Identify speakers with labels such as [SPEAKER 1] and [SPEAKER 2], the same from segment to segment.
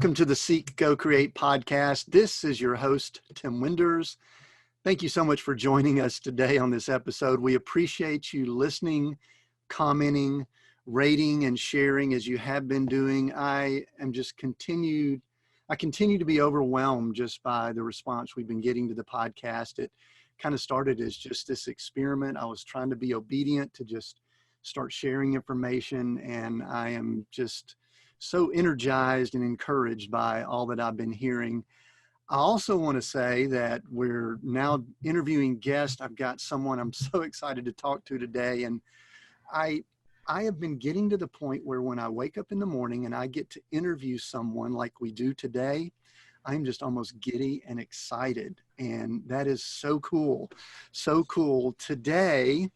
[SPEAKER 1] Welcome to the Seek, Go, Create podcast. This is your host, Tim Winders. Thank you so much for joining us today on this episode. We appreciate you listening, commenting, rating, and sharing as you have been doing. I continue to be overwhelmed just by the response we've been getting to the podcast. It kind of started as just this experiment. I was trying to be obedient to just start sharing information, and I am just so energized and encouraged by all that I've been hearing. I also want to say that we're now interviewing guests. I've got someone I'm so excited to talk to today, and I have been getting to the point where when I wake up in the morning and I get to interview someone like we do today, I'm just almost giddy and excited, and that is so cool. So cool. Today,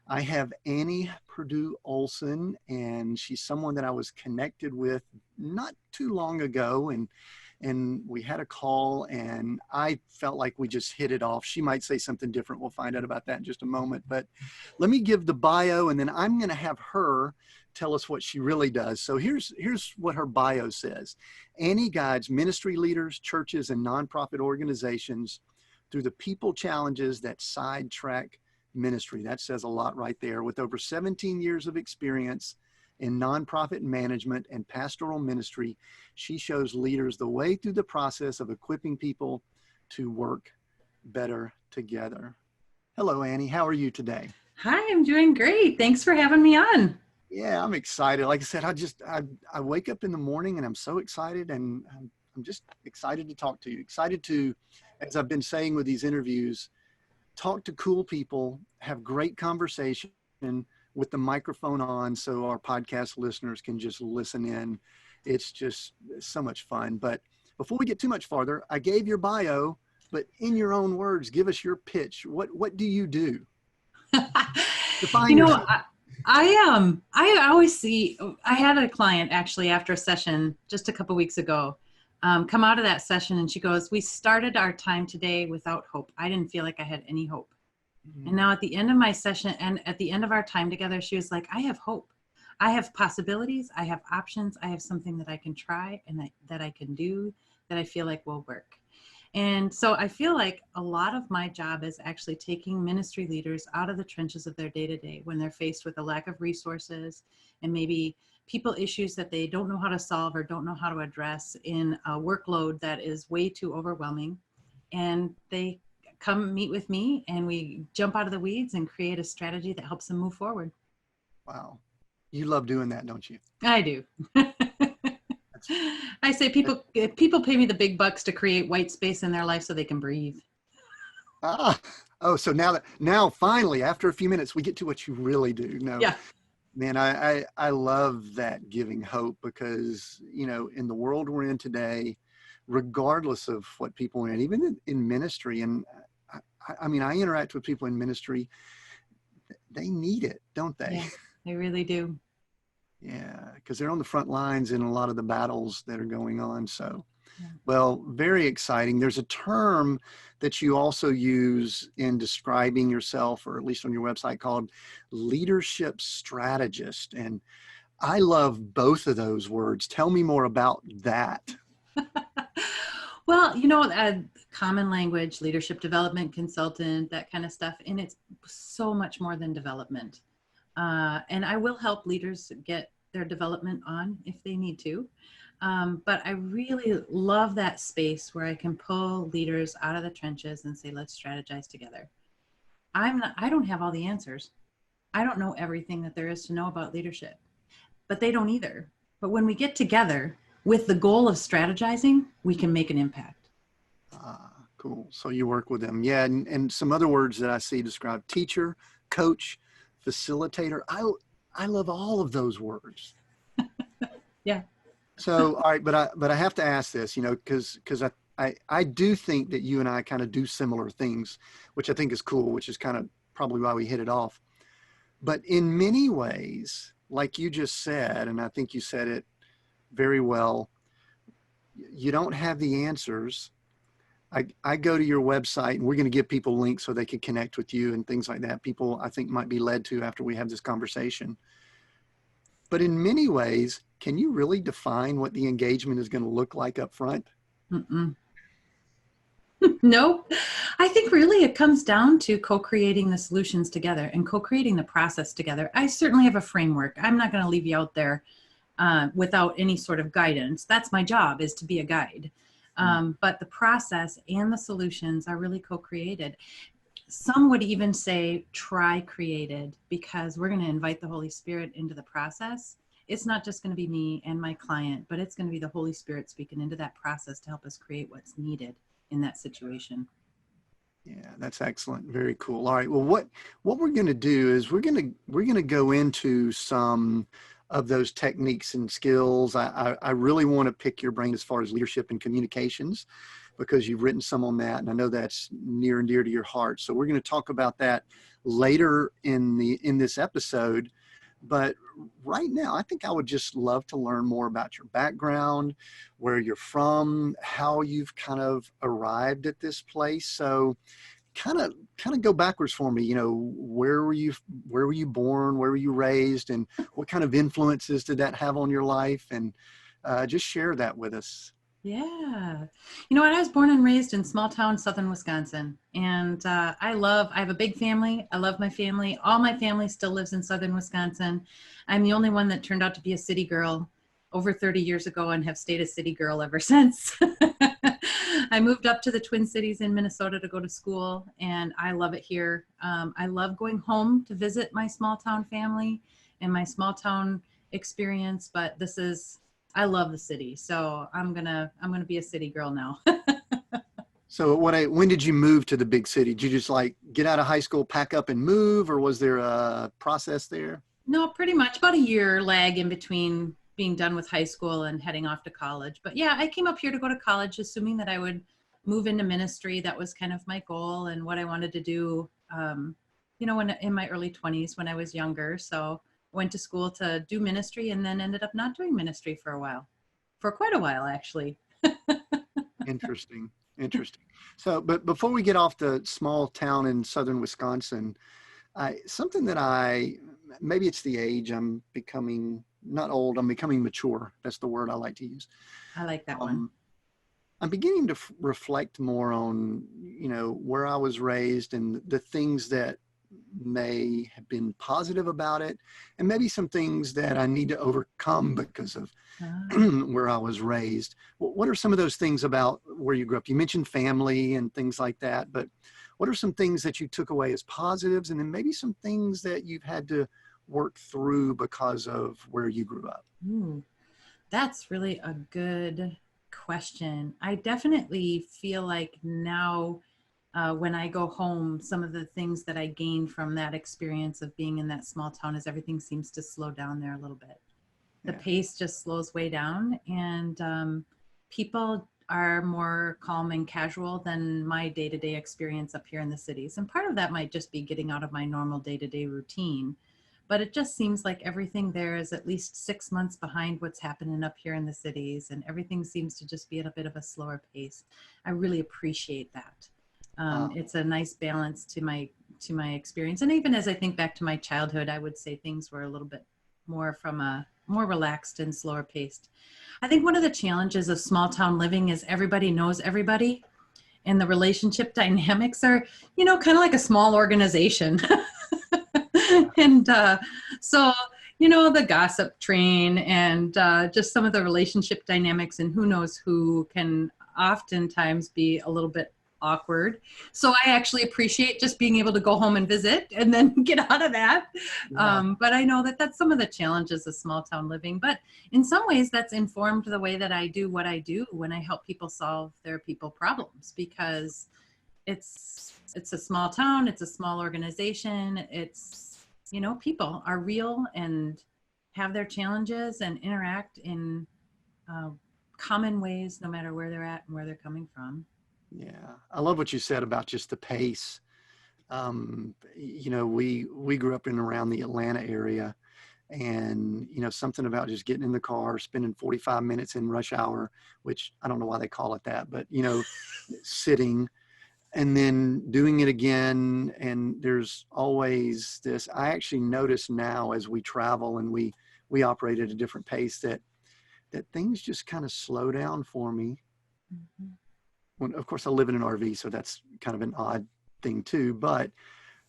[SPEAKER 1] I have Annie Perdue-Olson, and she's someone that I was connected with not too long ago, and we had a call, and I felt like we just hit it off. She might say something different. We'll find out about that in just a moment, but let me give the bio, and then I'm going to have her tell us what she really does. So here's what her bio says. Annie guides ministry leaders, churches, and nonprofit organizations through the people challenges that sidetrack ministry. That says a lot right there. With over 17 years of experience in nonprofit management and pastoral ministry, she shows leaders the way through the process of equipping people to work better together. Hello, Annie. How are you today?
[SPEAKER 2] Hi, I'm doing great. Thanks for having me on.
[SPEAKER 1] Yeah, I'm excited. Like I said, I wake up in the morning and I'm so excited, and I'm just excited to talk to you. Excited to, as I've been saying with these interviews, talk to cool people, have great conversation with the microphone on so our podcast listeners can just listen in. It's just so much fun. But before we get too much farther, I gave your bio, but in your own words, give us your pitch. What do you do? Define yourself.
[SPEAKER 2] I always see, I had a client actually after a session just a couple weeks ago, come out of that session, and she goes, "We started our time today without hope. I didn't feel like I had any hope." Mm-hmm. And now at the end of my session and at the end of our time together, she was like, "I have hope. I have possibilities. I have options. I have something that I can try and that I can do that I feel like will work." And so I feel like a lot of my job is actually taking ministry leaders out of the trenches of their day-to-day when they're faced with a lack of resources and maybe people issues that they don't know how to solve or don't know how to address in a workload that is way too overwhelming. And they come meet with me and we jump out of the weeds and create a strategy that helps them move forward.
[SPEAKER 1] Wow. You love doing that, don't you?
[SPEAKER 2] I do. I say people pay me the big bucks to create white space in their life so they can breathe.
[SPEAKER 1] So now finally, after a few minutes, we get to what you really do. No, yeah. Man, I love that, giving hope, because, you know, in the world we're in today, regardless of what people are in, even in ministry, and I mean, I interact with people in ministry, they need it, don't they?
[SPEAKER 2] Yeah, they really do.
[SPEAKER 1] Yeah, because they're on the front lines in a lot of the battles that are going on. So, yeah. Well, very exciting. There's a term that you also use in describing yourself, or at least on your website, called leadership strategist. And I love both of those words. Tell me more about that.
[SPEAKER 2] Well, you know, common language, leadership development consultant, that kind of stuff. And it's so much more than development. And I will help leaders get their development on if they need to. But I really love that space where I can pull leaders out of the trenches and say, let's strategize together. I don't have all the answers. I don't know everything that there is to know about leadership, but they don't either. But when we get together with the goal of strategizing, we can make an impact.
[SPEAKER 1] Cool. So you work with them. Yeah. And some other words that I see described: teacher, coach, facilitator. I love all of those words.
[SPEAKER 2] Yeah.
[SPEAKER 1] So, all right, but I have to ask this, you know, because I do think that you and I kind of do similar things, which I think is cool, which is kind of probably why we hit it off. But in many ways, like you just said, and I think you said it very well, you don't have the answers. I go to your website, and we're going to give people links so they can connect with you and things like that. People, I think, might be led to after we have this conversation. But in many ways, can you really define what the engagement is going to look like up front?
[SPEAKER 2] Mm-mm. No, I think really it comes down to co-creating the solutions together and co-creating the process together. I certainly have a framework. I'm not going to leave you out there without any sort of guidance. That's my job, is to be a guide. But the process and the solutions are really co-created. Some would even say tri-created, because we're going to invite the Holy Spirit into the process. It's not just going to be me and my client, but it's going to be the Holy Spirit speaking into that process to help us create what's needed in that situation.
[SPEAKER 1] Yeah, that's excellent. Very cool. All right. Well, what we're going to do is we're going to go into some of those techniques and skills. I really want to pick your brain as far as leadership and communications, because you've written some on that, and I know that's near and dear to your heart. So we're going to talk about that later in this episode. But right now, I think I would just love to learn more about your background, where you're from, how you've kind of arrived at this place. So kind of go backwards for me. Where were you born? Where were you raised? And what kind of influences did that have on your life? And just share that with us.
[SPEAKER 2] Yeah. You know what? I was born and raised in small town, southern Wisconsin. And I have a big family. I love my family. All my family still lives in southern Wisconsin. I'm the only one that turned out to be a city girl over 30 years ago and have stayed a city girl ever since. I moved up to the Twin Cities in Minnesota to go to school, and I love it here. I love going home to visit my small town family and my small town experience, but I love the city, so I'm gonna be a city girl now.
[SPEAKER 1] So when did you move to the big city? Did you just like get out of high school, pack up and move, or was there a process there?
[SPEAKER 2] No, pretty much about a year lag in between being done with high school and heading off to college. But yeah, I came up here to go to college, assuming that I would move into ministry. That was kind of my goal and what I wanted to do, when in my early 20s when I was younger. So went to school to do ministry and then ended up not doing ministry for quite a while, actually.
[SPEAKER 1] Interesting. So, but before we get off the small town in southern Wisconsin, something that maybe it's the age, I'm becoming not old, I'm becoming mature. That's the word I like to use.
[SPEAKER 2] I like that one.
[SPEAKER 1] I'm beginning to reflect more on, where I was raised and the things that may have been positive about it, and maybe some things that I need to overcome because of where I was raised. What are some of those things about where you grew up? You mentioned family and things like that, but what are some things that you took away as positives, and then maybe some things that you've had to work through because of where you grew up?
[SPEAKER 2] That's really a good question. I definitely feel like now when I go home, some of the things that I gained from that experience of being in that small town is everything seems to slow down there a little bit. The pace just slows way down, and people are more calm and casual than my day-to-day experience up here in the cities. And part of that might just be getting out of my normal day-to-day routine. But it just seems like everything there is at least 6 months behind what's happening up here in the cities, and everything seems to just be at a bit of a slower pace. I really appreciate that. It's a nice balance to my experience. And even as I think back to my childhood, I would say things were a little bit more more relaxed and slower paced. I think one of the challenges of small town living is everybody knows everybody, and the relationship dynamics are, kind of like a small organization. And so, the gossip train and just some of the relationship dynamics and who knows who can oftentimes be a little bit awkward. So I actually appreciate just being able to go home and visit and then get out of that.
[SPEAKER 1] Yeah.
[SPEAKER 2] But I know that that's some of the challenges of small town living. But in some ways, that's informed the way that I do what I do when I help people solve their people problems, because it's a small town, it's a small organization, it's, people are real and have their challenges and interact in common ways, no matter where they're at and where they're coming from.
[SPEAKER 1] Yeah, I love what you said about just the pace. We grew up in around the Atlanta area, and something about just getting in the car, spending 45 minutes in rush hour, which I don't know why they call it that, but sitting and then doing it again. And there's always this, I actually notice now as we travel and we we operate at a different pace, that things just kind of slow down for me.
[SPEAKER 2] Mhm.
[SPEAKER 1] When, of course, I live in an RV, so that's kind of an odd thing too. But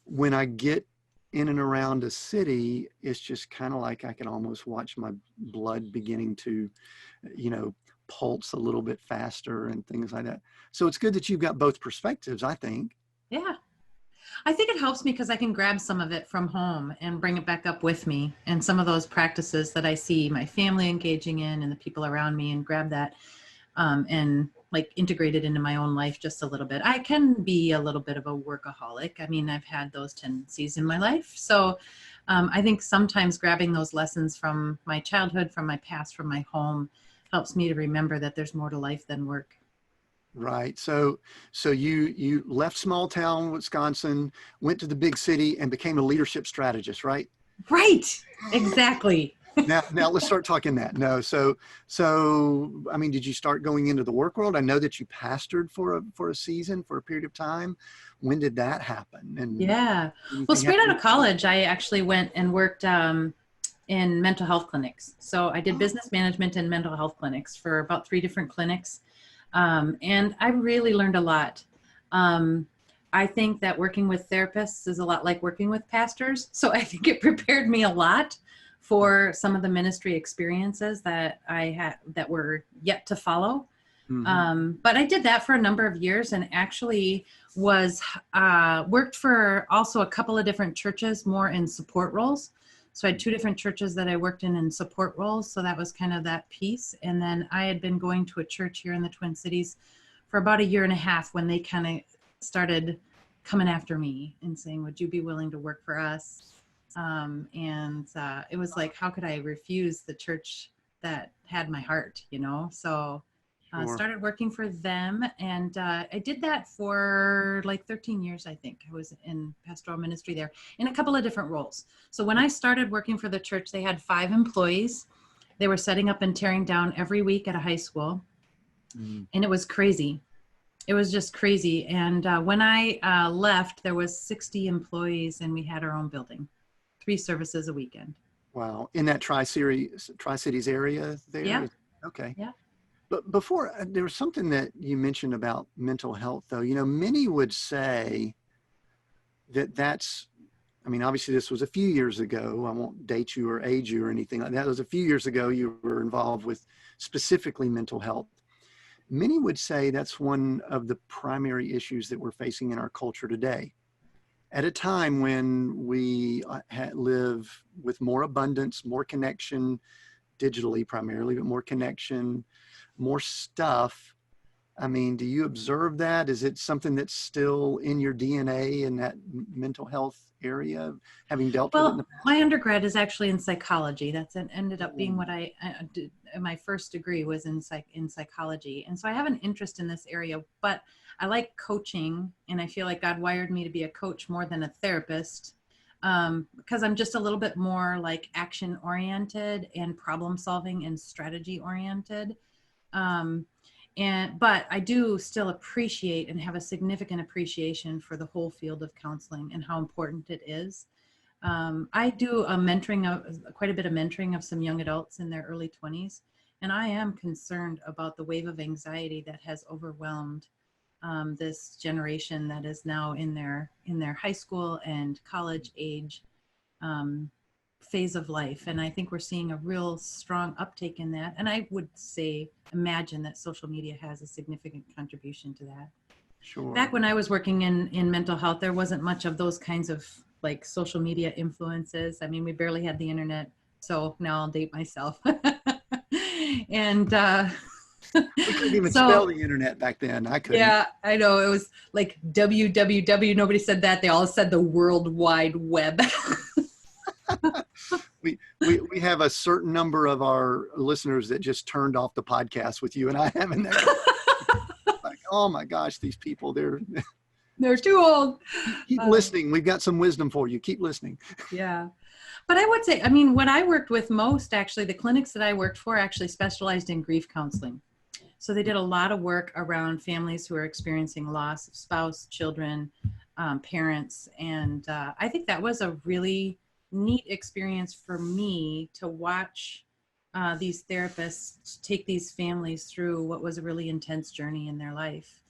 [SPEAKER 1] when I get in and around a city, it's just kind of like I can almost watch my blood beginning to, pulse a little bit faster and things like that. So it's good that you've got both perspectives, I think.
[SPEAKER 2] Yeah. I think it helps me because I can grab some of it from home and bring it back up with me. And some of those practices that I see my family engaging in and the people around me, and grab that and like integrate it into my own life just a little bit. I can be a little bit of a workaholic. I mean, I've had those tendencies in my life. So I think sometimes grabbing those lessons from my childhood, from my past, from my home, helps me to remember that there's more to life than work.
[SPEAKER 1] Right. So you left small town Wisconsin, went to the big city, and became a leadership strategist, right?
[SPEAKER 2] Right. Exactly.
[SPEAKER 1] Now let's start talking that. No, so I mean, did you start going into the work world? I know that you pastored for a season, for a period of time. When did that happen? And
[SPEAKER 2] Yeah. Well,
[SPEAKER 1] anything
[SPEAKER 2] straight out
[SPEAKER 1] happen?
[SPEAKER 2] of college, I actually went and worked in mental health clinics. So I did business management and mental health clinics for about 3 different clinics. And I really learned a lot. I think that working with therapists is a lot like working with pastors. So I think it prepared me a lot for some of the ministry experiences that I had that were yet to follow. But I did that for a number of years, and actually was worked for also a couple of different churches, more in support roles. So I had 2 different churches that I worked in support roles. So that was kind of that piece. And then I had been going to a church here in the Twin Cities for about a year and a half when they kind of started coming after me and saying, would you be willing to work for us? And it was like, how could I refuse the church that had my heart, So
[SPEAKER 1] Sure.
[SPEAKER 2] started working for them, and I did that for like 13 years, I think. I was in pastoral ministry there in a couple of different roles. So when I started working for the church, they had 5 employees. They were setting up and tearing down every week at a high school, and it was crazy. It was just crazy. And when I left, there was 60 employees, and we had our own building, 3 services a weekend.
[SPEAKER 1] Wow. In that Tri-Cities area there?
[SPEAKER 2] Yeah.
[SPEAKER 1] Okay.
[SPEAKER 2] Yeah.
[SPEAKER 1] But before, there was something that you mentioned about mental health, though. Many would say that's, I mean, obviously this was a few years ago. I won't date you or age you or anything like that. It was a few years ago you were involved with specifically mental health. Many would say that's one of the primary issues that we're facing in our culture today. At a time when we live with more abundance, more connection, digitally primarily, but more connection, more stuff. I mean, do you observe that? Is it something that's still in your DNA in that mental health area, having dealt with it in the
[SPEAKER 2] Well,
[SPEAKER 1] past?
[SPEAKER 2] my undergrad is actually in psychology. That's ended up being what I did. My first degree was in psychology, and so I have an interest in this area. But I like coaching, and I feel like God wired me to be a coach more than a therapist, because I'm just a little bit more like action oriented and problem solving and strategy oriented. But I do still appreciate and have a significant appreciation for the whole field of counseling and how important it is. I do quite a bit of mentoring of some young adults in their early 20s, and I am concerned about the wave of anxiety that has overwhelmed this generation that is now in their high school and college age phase of life. And I think we're seeing a real strong uptake in that. And I would imagine that social media has a significant contribution to that.
[SPEAKER 1] Sure.
[SPEAKER 2] Back when I was working in mental health, there wasn't much of those kinds of like social media influences. I mean, we barely had the internet. So now I'll date myself. And
[SPEAKER 1] We couldn't even spell the internet back then. I couldn't.
[SPEAKER 2] Yeah, I know. It was like www. Nobody said that. They all said the World Wide Web.
[SPEAKER 1] We have a certain number of our listeners that just turned off the podcast with you and I haven't. Like, oh my gosh, these people, they're
[SPEAKER 2] too old.
[SPEAKER 1] Keep listening. We've got some wisdom for you. Keep listening.
[SPEAKER 2] Yeah. But I would say, I mean, what I worked with most, actually, the clinics that I worked for actually specialized in grief counseling. So they did a lot of work around families who are experiencing loss of spouse, children, parents. And I think that was a really neat experience for me to watch these therapists take these families through what was a really intense journey in their life.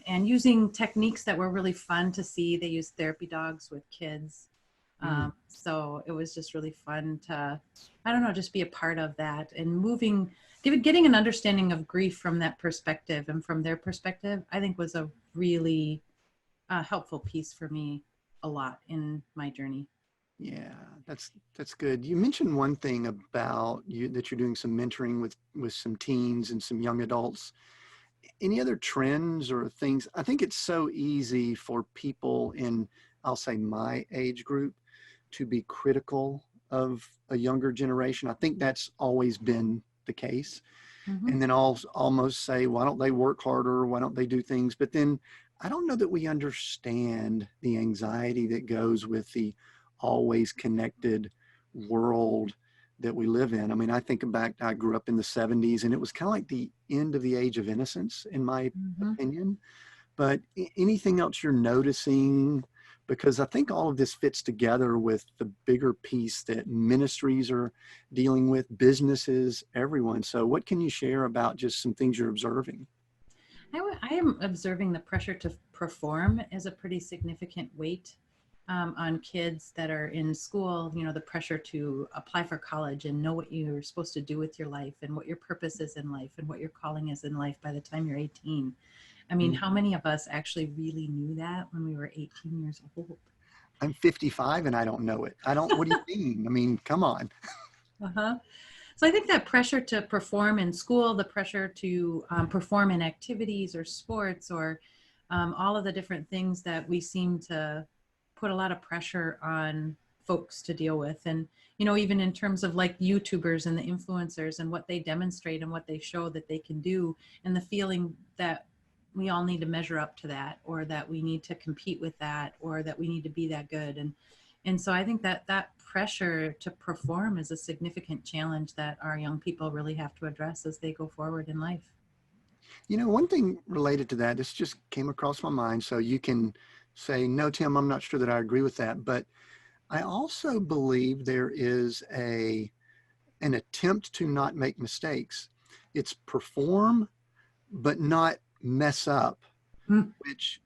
[SPEAKER 2] And using techniques that were really fun to see. They used therapy dogs with kids. So it was just really fun to, I don't know, just be a part of that and getting an understanding of grief from that perspective and from their perspective, I think was a really helpful piece for me a lot in my journey.
[SPEAKER 1] Yeah, that's good. You mentioned one thing about that you're doing some mentoring with some teens and some young adults. Any other trends or things? I think it's so easy for people in, I'll say, my age group to be critical of a younger generation. I think that's always been the case. And then I'll almost say, why don't they work harder? Why don't they do things? But then I don't know that we understand the anxiety that goes with the always connected world that we live in. I mean, I think back, I grew up in the 70s, and it was kind of like the end of the age of innocence, in my opinion. But anything else you're noticing? Because I think all of this fits together with the bigger piece that ministries are dealing with, businesses, everyone. So what can you share about just some things you're observing?
[SPEAKER 2] I am observing the pressure to perform as a pretty significant weight on kids that are in school. You know, the pressure to apply for college and know what you're supposed to do with your life and what your purpose is in life and what your calling is in life by the time you're 18. I mean, how many of us actually really knew that when we were 18 years old?
[SPEAKER 1] I'm 55 and I don't know it. What do you mean? I mean, come on.
[SPEAKER 2] So I think that pressure to perform in school, the pressure to perform in activities or sports or all of the different things that we seem to put a lot of pressure on folks to deal with. And, you know, even in terms of like YouTubers and the influencers and what they demonstrate and what they show that they can do, and the feeling that we all need to measure up to that, or that we need to compete with that, or that we need to be that good. And so I think that that pressure to perform is a significant challenge that our young people really have to address as they go forward in life.
[SPEAKER 1] You know, one thing related to that, this just came across my mind. So you can say, no, Tim, I'm not sure that I agree with that. But I also believe there is an attempt to not make mistakes. It's perform, but not mess up, which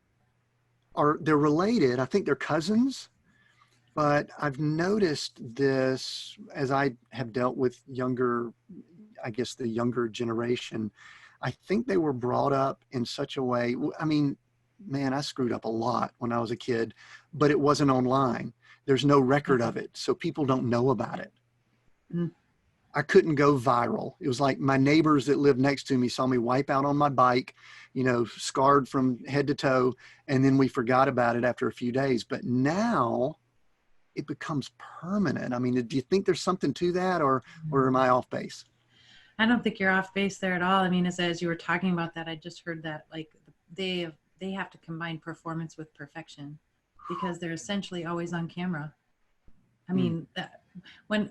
[SPEAKER 1] they're related. I think they're cousins, but I've noticed this as I have dealt with I guess the younger generation. I think they were brought up in such a way. I mean, man, I screwed up a lot when I was a kid, but it wasn't online. There's no record of it, so people don't know about it. I couldn't go viral. It was like my neighbors that lived next to me saw me wipe out on my bike, you know, scarred from head to toe, and then we forgot about it after a few days. But now it becomes permanent. I mean, do you think there's something to that, or am I off base?
[SPEAKER 2] I don't think you're off base there at all. I mean, as you were talking about that, I just heard that like they have to combine performance with perfection because they're essentially always on camera. I mean,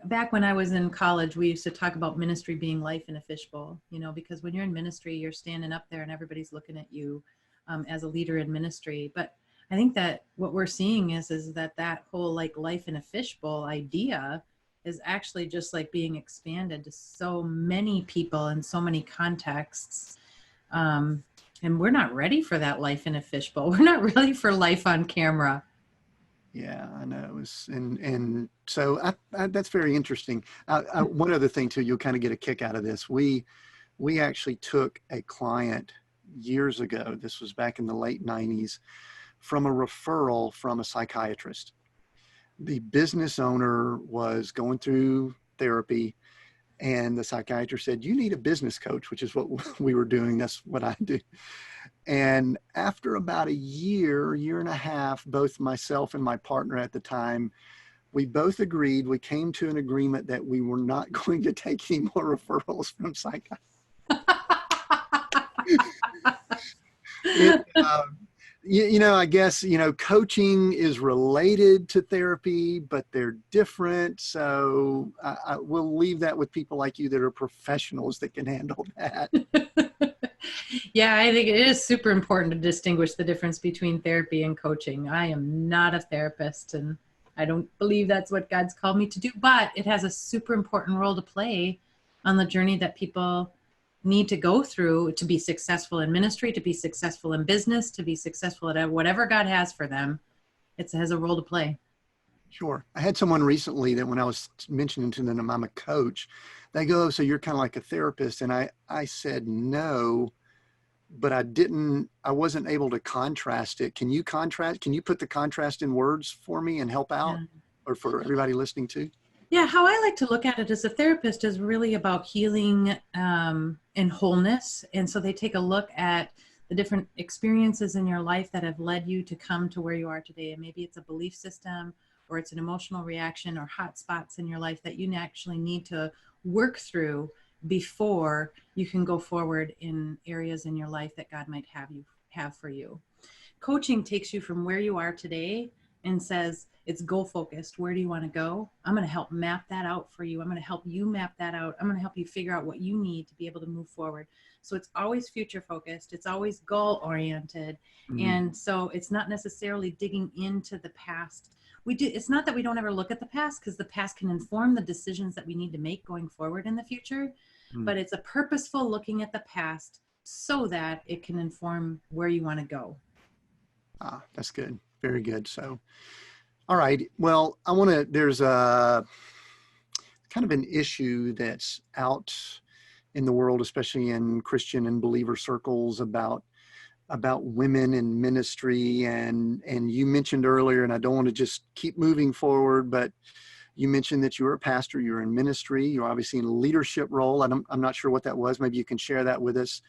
[SPEAKER 2] back when I was in college, we used to talk about ministry being life in a fishbowl, you know, because when you're in ministry, you're standing up there and everybody's looking at you as a leader in ministry. But I think that what we're seeing is that whole like life in a fishbowl idea is actually just like being expanded to so many people in so many contexts. And we're not ready for that life in a fishbowl. We're not ready for life on camera.
[SPEAKER 1] Yeah, I know. And so that's very interesting. One other thing too, you'll kind of get a kick out of this. We actually took a client years ago. This was back in the late 90s, from a referral from a psychiatrist. The business owner was going through therapy, and the psychiatrist said, "You need a business coach," which is what we were doing. That's what I do. And after about a year and a half, both myself and my partner at the time, we both agreed, we came to an agreement that we were not going to take any more referrals from psychiatrists. You know, I guess, you know, coaching is related to therapy, but they're different. So I will leave that with people like you that are professionals that can handle that.
[SPEAKER 2] Yeah, I think it is super important to distinguish the difference between therapy and coaching. I am not a therapist, and I don't believe that's what God's called me to do, but it has a super important role to play on the journey that people need to go through to be successful in ministry, to be successful in business, to be successful at whatever God has for them. It has a role to play.
[SPEAKER 1] Sure. I had someone recently that when I was mentioning to them I'm a coach, they go, "Oh, so you're kind of like a therapist." And I said, no, but I wasn't able to contrast it. Can you put the contrast in words for me and help out,
[SPEAKER 2] Yeah.
[SPEAKER 1] or for everybody listening too?
[SPEAKER 2] Yeah, how I like to look at it as a therapist is really about healing and wholeness. And so they take a look at the different experiences in your life that have led you to come to where you are today. And maybe it's a belief system, or it's an emotional reaction, or hot spots in your life that you actually need to work through before you can go forward in areas in your life that God might have for you. Coaching takes you from where you are today and says, it's goal focused. Where do you want to go? I'm going to help map that out for you. I'm going to help you map that out. I'm going to help you figure out what you need to be able to move forward. So it's always future focused. It's always goal oriented.
[SPEAKER 1] Mm,
[SPEAKER 2] And so it's not necessarily digging into the past. It's not that we don't ever look at the past, because the past can inform the decisions that we need to make going forward in the future.
[SPEAKER 1] mm.
[SPEAKER 2] But it's a purposeful looking at the past so that it can inform where you want to go.
[SPEAKER 1] That's good. Very good. So, all right. Well, there's a kind of an issue that's out in the world, especially in Christian and believer circles, about women in ministry. And you mentioned earlier, and I don't want to just keep moving forward, but you mentioned that you were a pastor, you're in ministry, you're obviously in a leadership role. I'm not sure what that was. Maybe you can share that with us.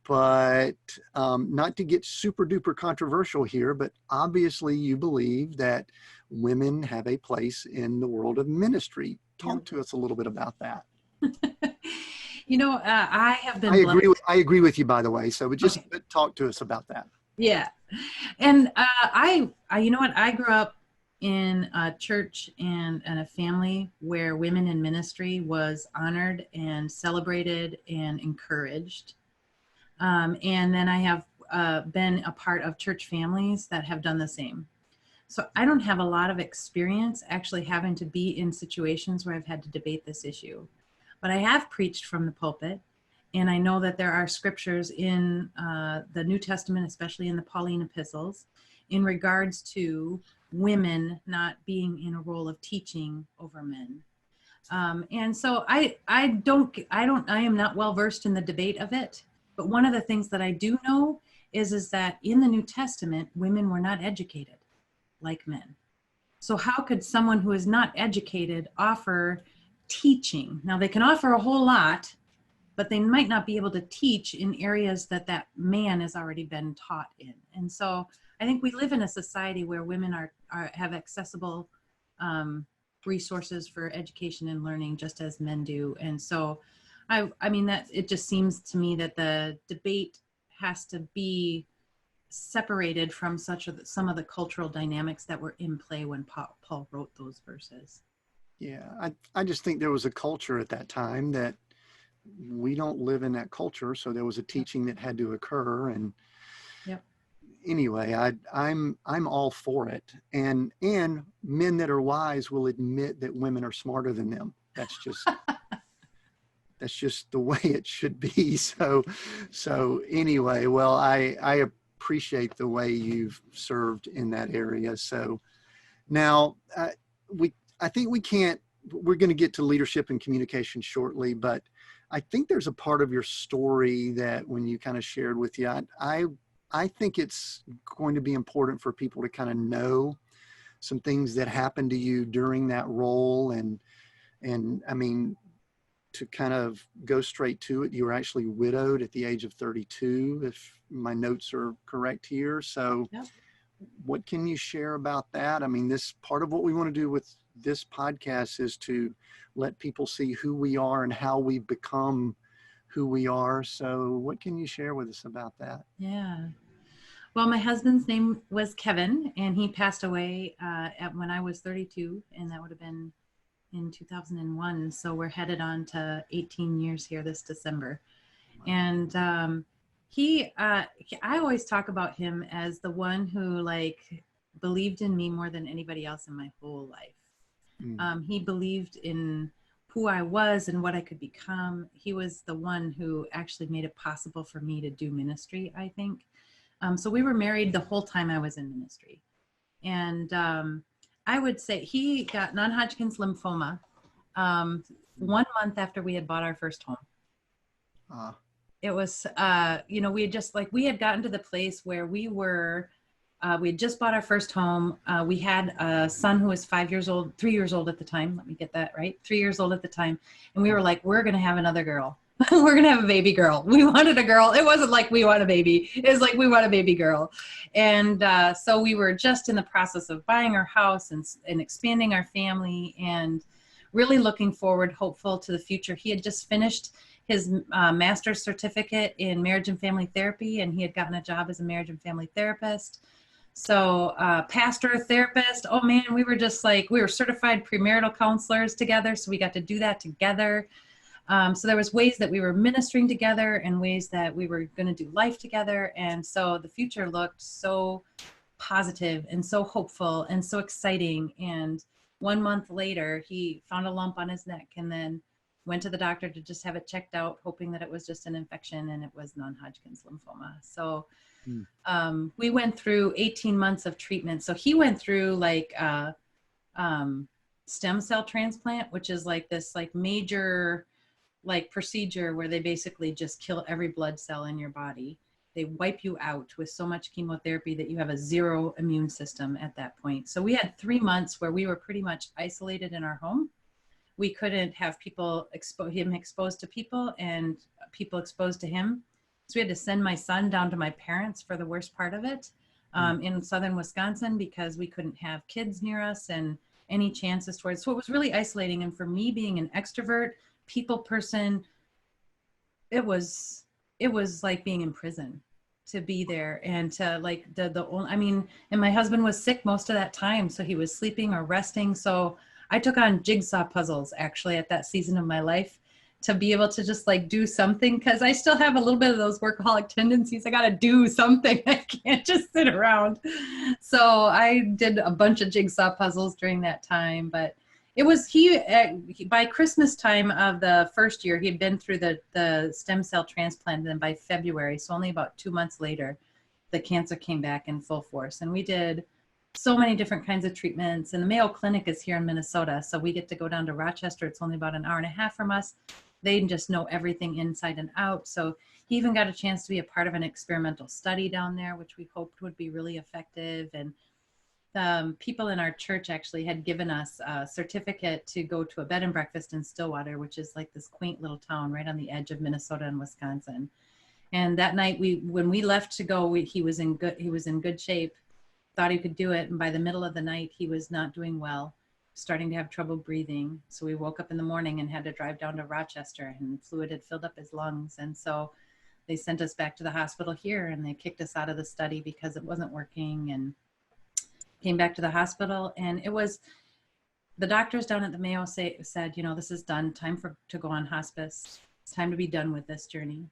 [SPEAKER 1] But not to get super duper controversial here, but obviously you believe that women have a place in the world of ministry. Talk to us a little bit about that.
[SPEAKER 2] I have been blessed.
[SPEAKER 1] I agree with you, by the way. So just
[SPEAKER 2] Okay.
[SPEAKER 1] talk to us about that.
[SPEAKER 2] Yeah. And you know what? I grew up in a church and a family where women in ministry was honored and celebrated and encouraged. And then I have been a part of church families that have done the same. So I don't have a lot of experience actually having to be in situations where I've had to debate this issue. But I have preached from the pulpit, and I know that there are scriptures in the New Testament, especially in the Pauline epistles, in regards to women not being in a role of teaching over men. And so I am not well versed in the debate of it. But one of the things that I do know is that in the New Testament, women were not educated like men. So how could someone who is not educated offer teaching? Now they can offer a whole lot, but they might not be able to teach in areas that man has already been taught in. And so I think we live in a society where women have accessible resources for education and learning just as men do. And so I mean that it just seems to me that the debate has to be separated from some of the cultural dynamics that were in play when Paul wrote those verses.
[SPEAKER 1] Yeah, I just think there was a culture at that time that we don't live in that culture. So there was a teaching that had to occur. And
[SPEAKER 2] Yep.
[SPEAKER 1] anyway, I'm all for it. And men that are wise will admit that women are smarter than them. That's just the way it should be. So anyway, well, I appreciate the way you've served in that area. So now I think we're going to get to leadership and communication shortly, but I think there's a part of your story that when you kind of shared with you, I think it's going to be important for people to kind of know some things that happened to you during that role. And I mean, to kind of go straight to it, you were actually widowed at the age of 32, if my notes are correct here. So
[SPEAKER 2] Yep.
[SPEAKER 1] what can you share about that? I mean, this part of what we want to do with this podcast is to let people see who we are and how we've become who we are. So what can you share with us about that?
[SPEAKER 2] Yeah. Well, my husband's name was Kevin, and he passed away when I was 32, and that would have been in 2001. So we're headed on to 18 years here this December. And I always talk about him as the one who believed in me more than anybody else in my whole life. He believed in who I was and what I could become. He was the one who actually made it possible for me to do ministry, I think. So we were married the whole time I was in ministry. And I would say he got non-Hodgkin's lymphoma 1 month after we had bought our first home. It was, we had just we had gotten to the place where we had just bought our first home. We had a son who was 3 years old at the time. Let me get that right. 3 years old at the time. And we were like, we're going to have another girl. We're going to have a baby girl. We wanted a girl. It wasn't like we want a baby. It was like, we want a baby girl. And so we were just in the process of buying our house and expanding our family and really looking forward, hopeful to the future. He had just finished his master's certificate in marriage and family therapy, and he had gotten a job as a marriage and family therapist. So pastor, therapist, oh man, we were just we were certified premarital counselors together. So we got to do that together. So there was ways that we were ministering together and ways that we were going to do life together. And so the future looked so positive and so hopeful and so exciting. And 1 month later, he found a lump on his neck and then went to the doctor to just have it checked out, hoping that it was just an infection, and it was non-Hodgkin's lymphoma. So we went through 18 months of treatment. So he went through stem cell transplant, which is this major procedure where they basically just kill every blood cell in your body. They wipe you out with so much chemotherapy that you have a zero immune system at that point. So we had 3 months where we were pretty much isolated in our home. We couldn't have people him exposed to people and people exposed to him. So we had to send my son down to my parents for the worst part of it in southern Wisconsin, because we couldn't have kids near us and any chances towards. So it was really isolating. And for me, being an extrovert, people person, it was like being in prison to be there and to and my husband was sick most of that time. So he was sleeping or resting. So I took on jigsaw puzzles actually at that season of my life to be able to just do something, because I still have a little bit of those workaholic tendencies. I got to do something. I can't just sit around. So I did a bunch of jigsaw puzzles during that time. But it was by Christmas time of the first year, he had been through the stem cell transplant. And then by February, so only about 2 months later, the cancer came back in full force. And we did so many different kinds of treatments. And the Mayo Clinic is here in Minnesota. So we get to go down to Rochester. It's only about an hour and a half from us. They just know everything inside and out. So he even got a chance to be a part of an experimental study down there, which we hoped would be really effective. And people in our church actually had given us a certificate to go to a bed and breakfast in Stillwater, which is this quaint little town right on the edge of Minnesota and Wisconsin. And that night, when we left to go, he was in good shape, thought he could do it. And by the middle of the night, he was not doing well, starting to have trouble breathing. So we woke up in the morning and had to drive down to Rochester, and fluid had filled up his lungs. And so they sent us back to the hospital here, and they kicked us out of the study because it wasn't working, and came back to the hospital. And it was the doctors down at the Mayo said, this is done, time to go on hospice. It's time to be done with this journey.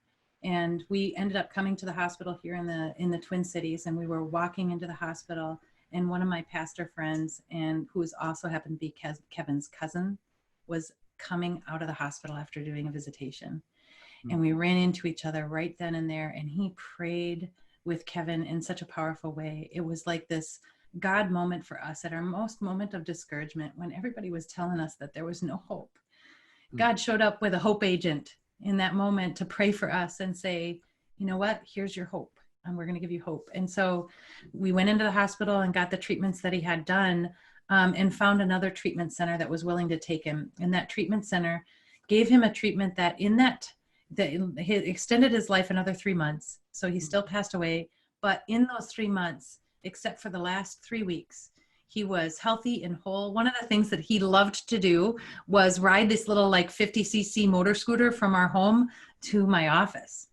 [SPEAKER 2] And we ended up coming to the hospital here in the Twin Cities, and we were walking into the hospital, and one of my pastor friends, and who also happened to be Kevin's cousin, was coming out of the hospital after doing a visitation. And we ran into each other right then and there, and he prayed with Kevin in such a powerful way. It was like this God moment for us at our most moment of discouragement, when everybody was telling us that there was no hope. God showed up with a hope agent in that moment to pray for us and say, you know what, here's your hope, and we're going to give you hope. And so we went into the hospital and got the treatments that he had done, and found another treatment center that was willing to take him. And that treatment center gave him a treatment that he extended his life another 3 months. So he still passed away. But in those 3 months, except for the last 3 weeks, he was healthy and whole. One of the things that he loved to do was ride this little 50cc motor scooter from our home to my office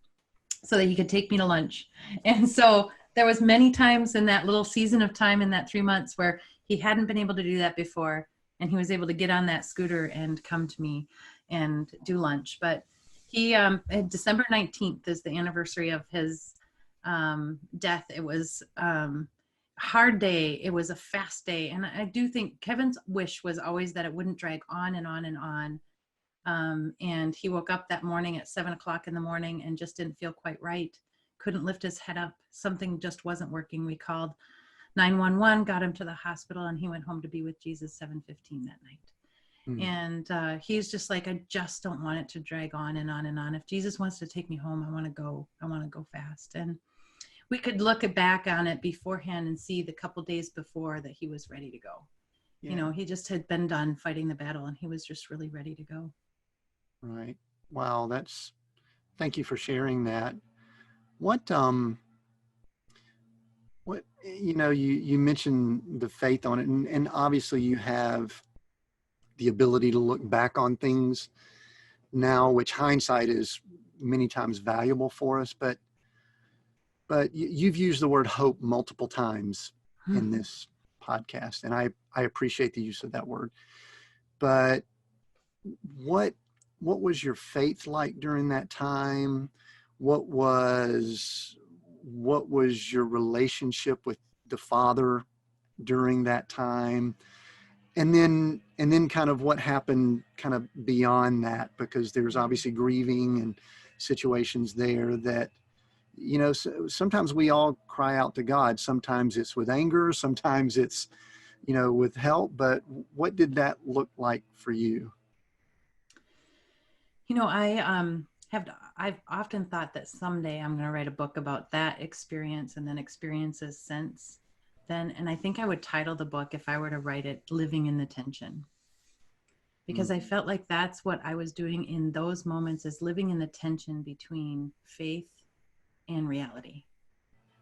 [SPEAKER 2] so that he could take me to lunch. And so there was many times in that little season of time in that 3 months where he hadn't been able to do that before. And he was able to get on that scooter and come to me and do lunch. But he, December 19th is the anniversary of his death. It was hard day. It was a fast day. And I do think Kevin's wish was always that it wouldn't drag on and on and on. And he woke up that morning at 7 o'clock in the morning and just didn't feel quite right. Couldn't lift his head up. Something just wasn't working. We called 911, got him to the hospital, and he went home to be with Jesus 7:15 that night. And he's just like, I just don't want it to drag on and on and on. If Jesus wants to take me home, I want to go. I want to go fast. And we could look back on it beforehand and see the couple days before that he was ready to go. Yeah. You know, he just had been done fighting the battle, and he was just really ready to go.
[SPEAKER 1] Right. Wow. Thank you for sharing that. What, you mentioned the faith on it, and obviously you have the ability to look back on things now, which hindsight is many times valuable for us, but you've used the word hope multiple times in this podcast, and I appreciate the use of that word. But what was your faith like during that time? What was your relationship with the Father during that time? And then kind of what happened kind of beyond that, because there's obviously grieving and situations there that, sometimes we all cry out to God. Sometimes it's with anger, sometimes it's, with help. But what did that look like for you?
[SPEAKER 2] I've often thought that someday I'm going to write a book about that experience and then experiences since then. And I think I would title the book, if I were to write it, Living in the Tension. Because I felt like that's what I was doing in those moments, is living in the tension between faith and reality.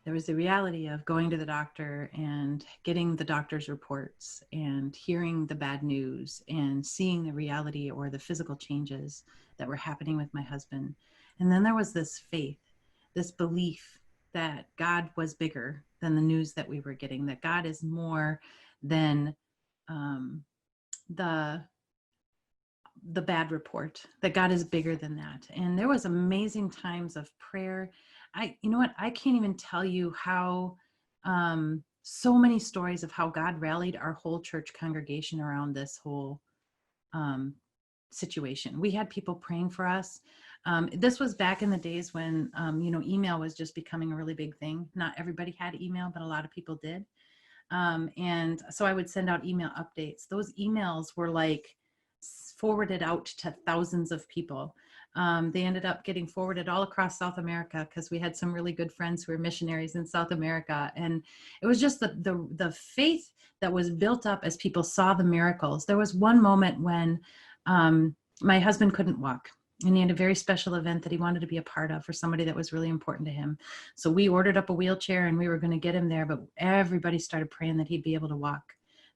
[SPEAKER 2] There was the reality of going to the doctor and getting the doctor's reports and hearing the bad news and seeing the reality or the physical changes that were happening with my husband. And then there was this faith, this belief that God was bigger than the news that we were getting, that God is more than the bad report, that God is bigger than that. And there was amazing times of prayer. I can't even tell you how, so many stories of how God rallied our whole church congregation around this whole situation. We had people praying for us. This was back in the days when, email was just becoming a really big thing. Not everybody had email, but a lot of people did. And so I would send out email updates. Those emails were like forwarded out to thousands of people. They ended up getting forwarded all across South America, because we had some really good friends who were missionaries in South America. And it was just the faith that was built up as people saw the miracles. There was one moment when my husband couldn't walk, and he had a very special event that he wanted to be a part of for somebody that was really important to him. So we ordered up a wheelchair and we were going to get him there, but everybody started praying that he'd be able to walk.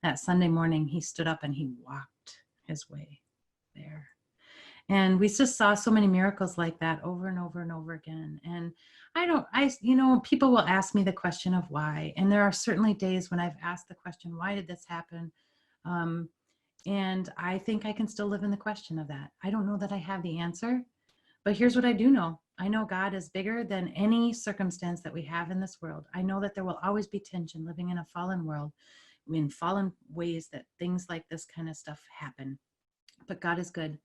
[SPEAKER 2] That Sunday morning, he stood up and he walked his way there. And we just saw so many miracles like that over and over and over again. And people will ask me the question of why. And there are certainly days when I've asked the question, why did this happen? And I think I can still live in the question of that. I don't know that I have the answer, but here's what I do know. I know God is bigger than any circumstance that we have in this world. I know that there will always be tension living in a fallen world, in fallen ways that things like this kind of stuff happen. But God is good.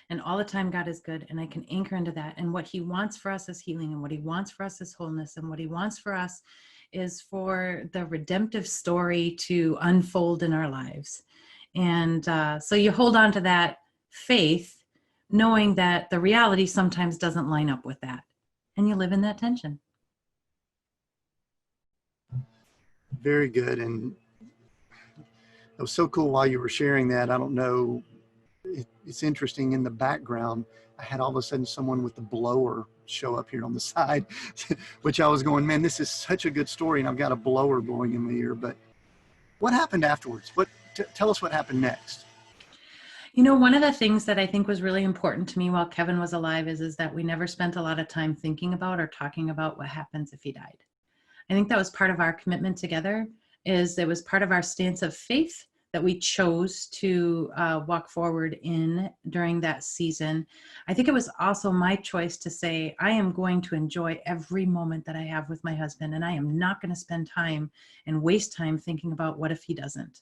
[SPEAKER 2] And all the time, God is good. And I can anchor into that. And what he wants for us is healing. And what he wants for us is wholeness. And what he wants for us is for the redemptive story to unfold in our lives. And so you hold on to that faith, knowing that the reality sometimes doesn't line up with that. And you live in that tension.
[SPEAKER 1] Very good. And it was so cool while you were sharing that. I don't know. It's interesting, in the background, I had all of a sudden someone with the blower show up here on the side, which I was going, man, this is such a good story. And I've got a blower blowing in my ear. But what happened afterwards? Tell us what happened next.
[SPEAKER 2] One of the things that I think was really important to me while Kevin was alive is that we never spent a lot of time thinking about or talking about what happens if he died. I think that was part of our commitment together. It was part of our stance of faith, that we chose to walk forward in during that season. I think it was also my choice to say, I am going to enjoy every moment that I have with my husband, and I am not going to spend time and waste time thinking about what if he doesn't.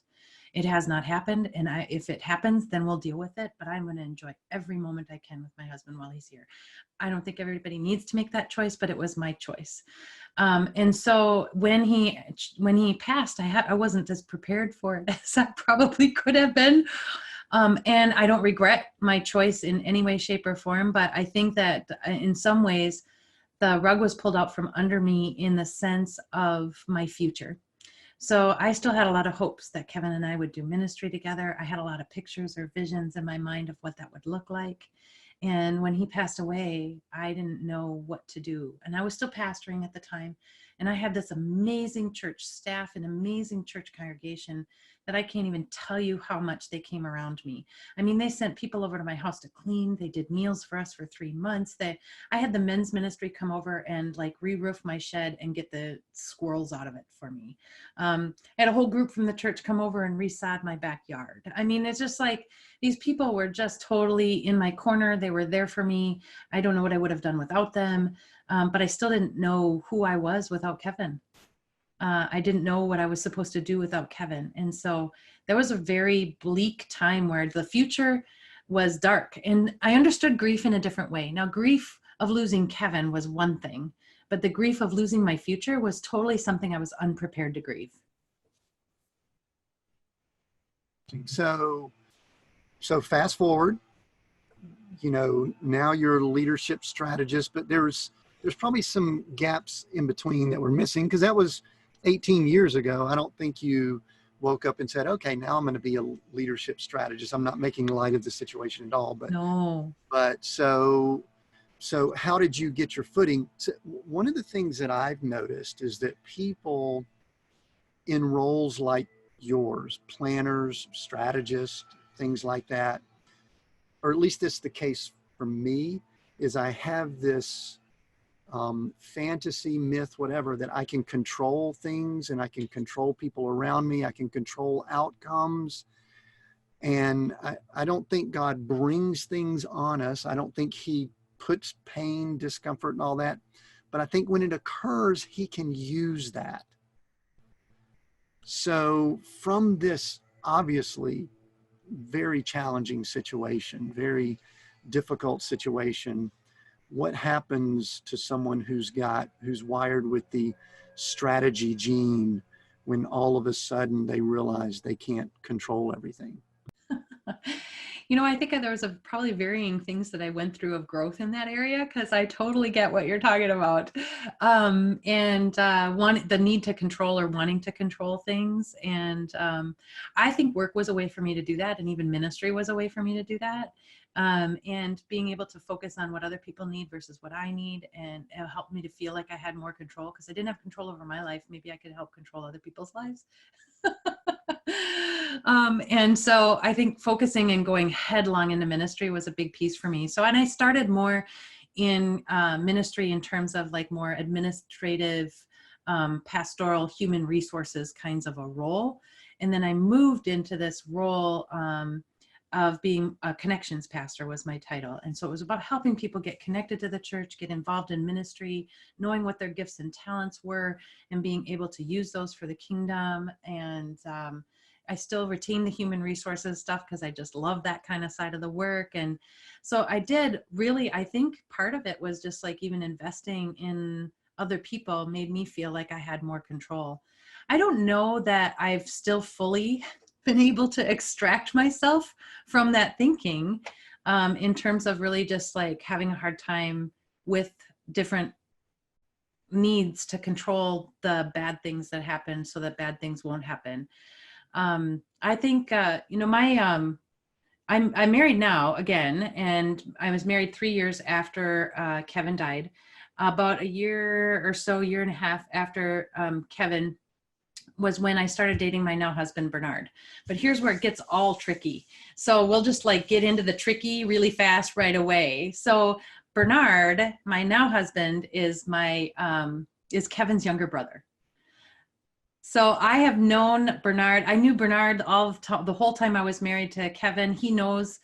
[SPEAKER 2] It has not happened, and if it happens, then we'll deal with it, but I'm going to enjoy every moment I can with my husband while he's here. I don't think everybody needs to make that choice, but it was my choice. And so when he passed, I wasn't as prepared for it as I probably could have been. And I don't regret my choice in any way, shape, or form, but I think that in some ways, the rug was pulled out from under me in the sense of my future. So I still had a lot of hopes that Kevin and I would do ministry together. I had a lot of pictures or visions in my mind of what that would look like. And when he passed away, I didn't know what to do. And I was still pastoring at the time. And I had this amazing church staff, an amazing church congregation that I can't even tell you how much they came around me. I mean, they sent people over to my house to clean. They did meals for us for 3 months. I had the men's ministry come over and like re-roof my shed and get the squirrels out of it for me. I had a whole group from the church come over and resod my backyard. I mean, it's just like these people were just totally in my corner. They were there for me. I don't know what I would have done without them, but I still didn't know who I was without Kevin. I didn't know what I was supposed to do without Kevin. And so there was a very bleak time where the future was dark. And I understood grief in a different way. Now, grief of losing Kevin was one thing, but the grief of losing my future was totally something I was unprepared to grieve.
[SPEAKER 1] So fast forward, now you're a leadership strategist, but there's probably some gaps in between that we're missing, because that was 18 years ago. I don't think you woke up and said, okay, now I'm going to be a leadership strategist. I'm not making light of the situation at all, but
[SPEAKER 2] no.
[SPEAKER 1] But so how did you get your footing? So one of the things that I've noticed is that people in roles like yours, planners, strategists, things like that, or at least this is the case for me, is I have this fantasy, myth, whatever, that I can control things and I can control people around me. I can control outcomes. And I don't think God brings things on us. I don't think he puts pain, discomfort, and all that. But I think when it occurs, he can use that. So from this obviously very challenging situation, very difficult situation, what happens to someone who's wired with the strategy gene when all of a sudden they realize they can't control everything?
[SPEAKER 2] I think there was probably varying things that I went through of growth in that area, because I totally get what you're talking about. The need to control or wanting to control things. And I think work was a way for me to do that. And even ministry was a way for me to do that. And being able to focus on what other people need versus what I need, and it helped me to feel like I had more control, because I didn't have control over my life. Maybe I could help control other people's lives. And so I think focusing and going headlong into ministry was a big piece for me. And I started more in ministry in terms of like more administrative, pastoral, human resources kinds of a role. And then I moved into this role of being a connections pastor was my title. And so it was about helping people get connected to the church, get involved in ministry, knowing what their gifts and talents were, and being able to use those for the kingdom. And I still retain the human resources stuff because I just love that kind of side of the work. And so I did really, I think part of it was just like even investing in other people made me feel like I had more control. I don't know that I've still fully been able to extract myself from that thinking in terms of really just like having a hard time with different needs to control the bad things that happen so that bad things won't happen. I think, I'm married now again, and I was married 3 years after Kevin died. About a year or so, year and a half after Kevin was when I started dating my now husband, Bernard. But here's where it gets all tricky. So we'll just like get into the tricky really fast right away. So Bernard, my now husband, is Kevin's younger brother. So I have known Bernard. I knew Bernard the whole time I was married to Kevin. He knows,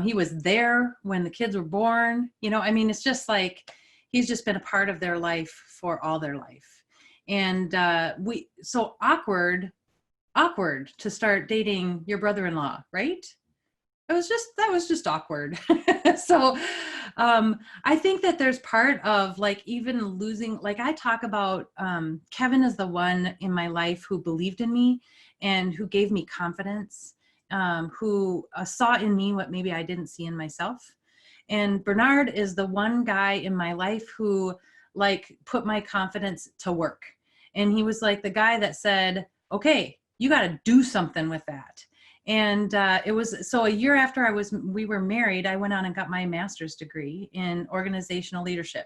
[SPEAKER 2] he was there when the kids were born. I mean, it's just like he's just been a part of their life for all their life. And so awkward to start dating your brother-in-law, right? That was just awkward. So I think that there's part of like even losing, like I talk about, Kevin is the one in my life who believed in me and who gave me confidence, who saw in me what maybe I didn't see in myself. And Bernard is the one guy in my life who like put my confidence to work. And he was like the guy that said, okay, you got to do something with that. And it was, so a year after we were married, I went on and got my master's degree in organizational leadership.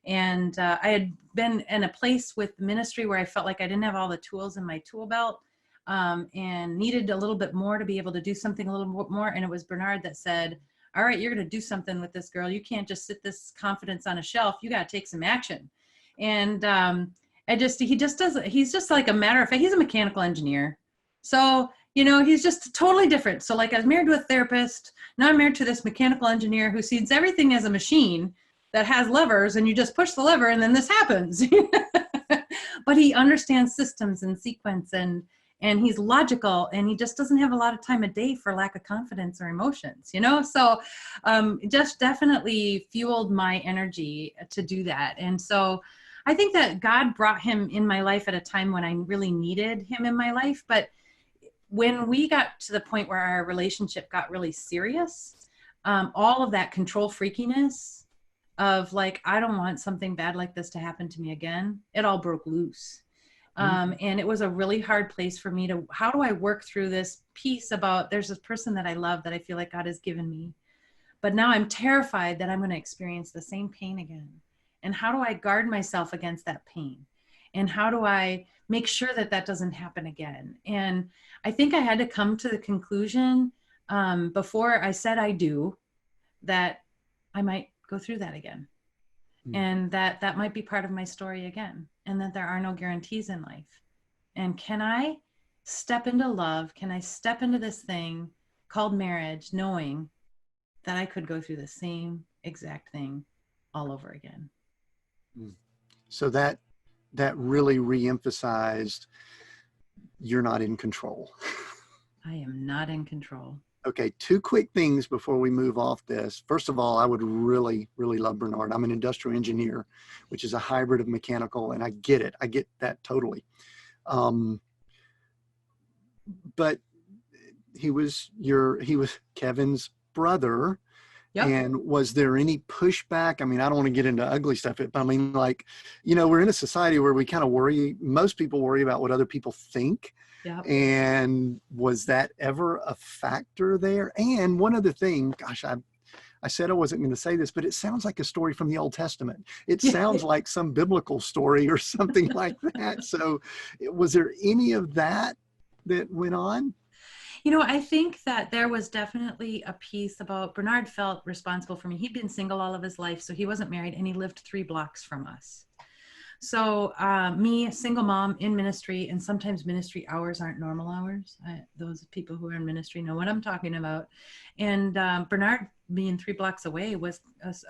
[SPEAKER 2] And I had been in a place with ministry where I felt like I didn't have all the tools in my tool belt, and needed a little bit more to be able to do something a little more. And it was Bernard that said, all right, you're going to do something with this girl. You can't just sit this confidence on a shelf. You got to take some action. And he's just like a matter of fact, he's a mechanical engineer. So, he's just totally different. So like I was married to a therapist. Now I'm married to this mechanical engineer who sees everything as a machine that has levers and you just push the lever and then this happens. But he understands systems and sequence and he's logical and he just doesn't have a lot of time a day for lack of confidence or emotions, So it just definitely fueled my energy to do that. And so I think that God brought him in my life at a time when I really needed him in my life. But when we got to the point where our relationship got really serious, all of that control freakiness of like, I don't want something bad like this to happen to me again, it all broke loose. And it was a really hard place for me how do I work through this piece about there's this person that I love that I feel like God has given me, but now I'm terrified that I'm going to experience the same pain again. And how do I guard myself against that pain? And how do I make sure that that doesn't happen again? And I think I had to come to the conclusion before I said I do, that I might go through that again. And that might be part of my story again. And that there are no guarantees in life. And can I step into love? Can I step into this thing called marriage, knowing that I could go through the same exact thing all over again?
[SPEAKER 1] So that really reemphasized you're not in control.
[SPEAKER 2] I am not in control.
[SPEAKER 1] Okay, two quick things before we move off this. First of all, I would really, really love Bernard. I'm an industrial engineer, which is a hybrid of mechanical, and I get it. I get that totally. But he was Kevin's brother. Yep. And was there any pushback? I mean, I don't want to get into ugly stuff, but I mean, like, we're in a society where we kind of most people worry about what other people think. Yep. And was that ever a factor there? And one other thing, gosh, I said I wasn't going to say this, but it sounds like a story from the Old Testament. It sounds like some biblical story or something like that. So was there any of that went on?
[SPEAKER 2] I think that there was definitely a piece about Bernard felt responsible for me. He'd been single all of his life, so he wasn't married, and he lived 3 blocks from us. So me, a single mom in ministry, and sometimes ministry hours aren't normal hours. Those people who are in ministry know what I'm talking about. And Bernard being 3 blocks away was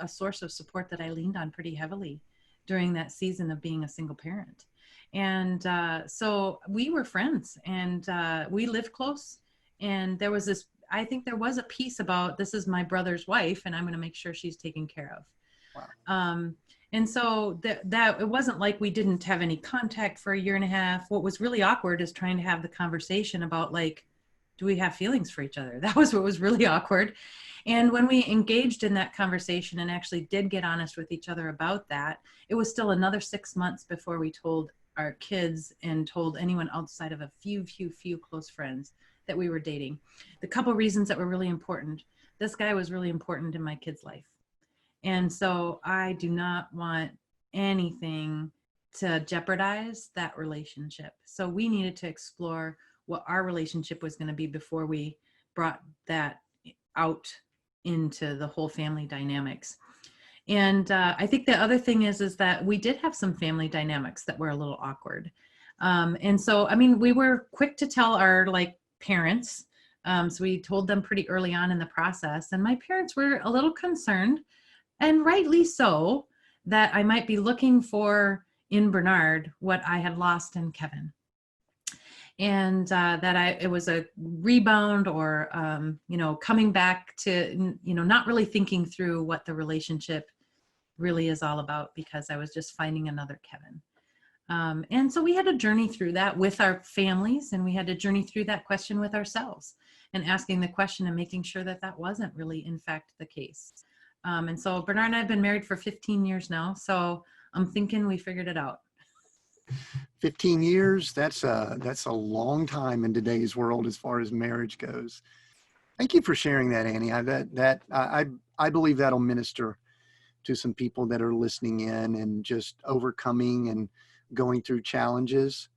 [SPEAKER 2] a source of support that I leaned on pretty heavily during that season of being a single parent. And so we were friends, and we lived close. And there was I think there was a piece about, this is my brother's wife, and I'm going to make sure she's taken care of. Wow. And so that it wasn't like we didn't have any contact for 1.5 years. What was really awkward is trying to have the conversation about, like, do we have feelings for each other? That was what was really awkward. And when we engaged in that conversation and actually did get honest with each other about that, it was still another 6 months before we told our kids and told anyone outside of a few close friends that we were dating. The couple reasons that were really important. This guy was really important in my kid's life. And so I do not want anything to jeopardize that relationship. So we needed to explore what our relationship was going to be before we brought that out into the whole family dynamics. And I think the other thing is that we did have some family dynamics that were a little awkward. And so, I mean, we were quick to tell our parents. So we told them pretty early on in the process, and my parents were a little concerned, and rightly so, that I might be looking for in Bernard what I had lost in Kevin. And that it was a rebound, or coming back to not really thinking through what the relationship really is all about, because I was just finding another Kevin. And so we had to journey through that with our families, and we had to journey through that question with ourselves, and asking the question and making sure that that wasn't really in fact the case. And so Bernard and I have been married for 15 years now, so I'm thinking we figured it out.
[SPEAKER 1] 15 years, that's a long time in today's world as far as marriage goes. Thank you for sharing that, Annie. I believe that'll minister to some people that are listening in and just overcoming and going through challenges.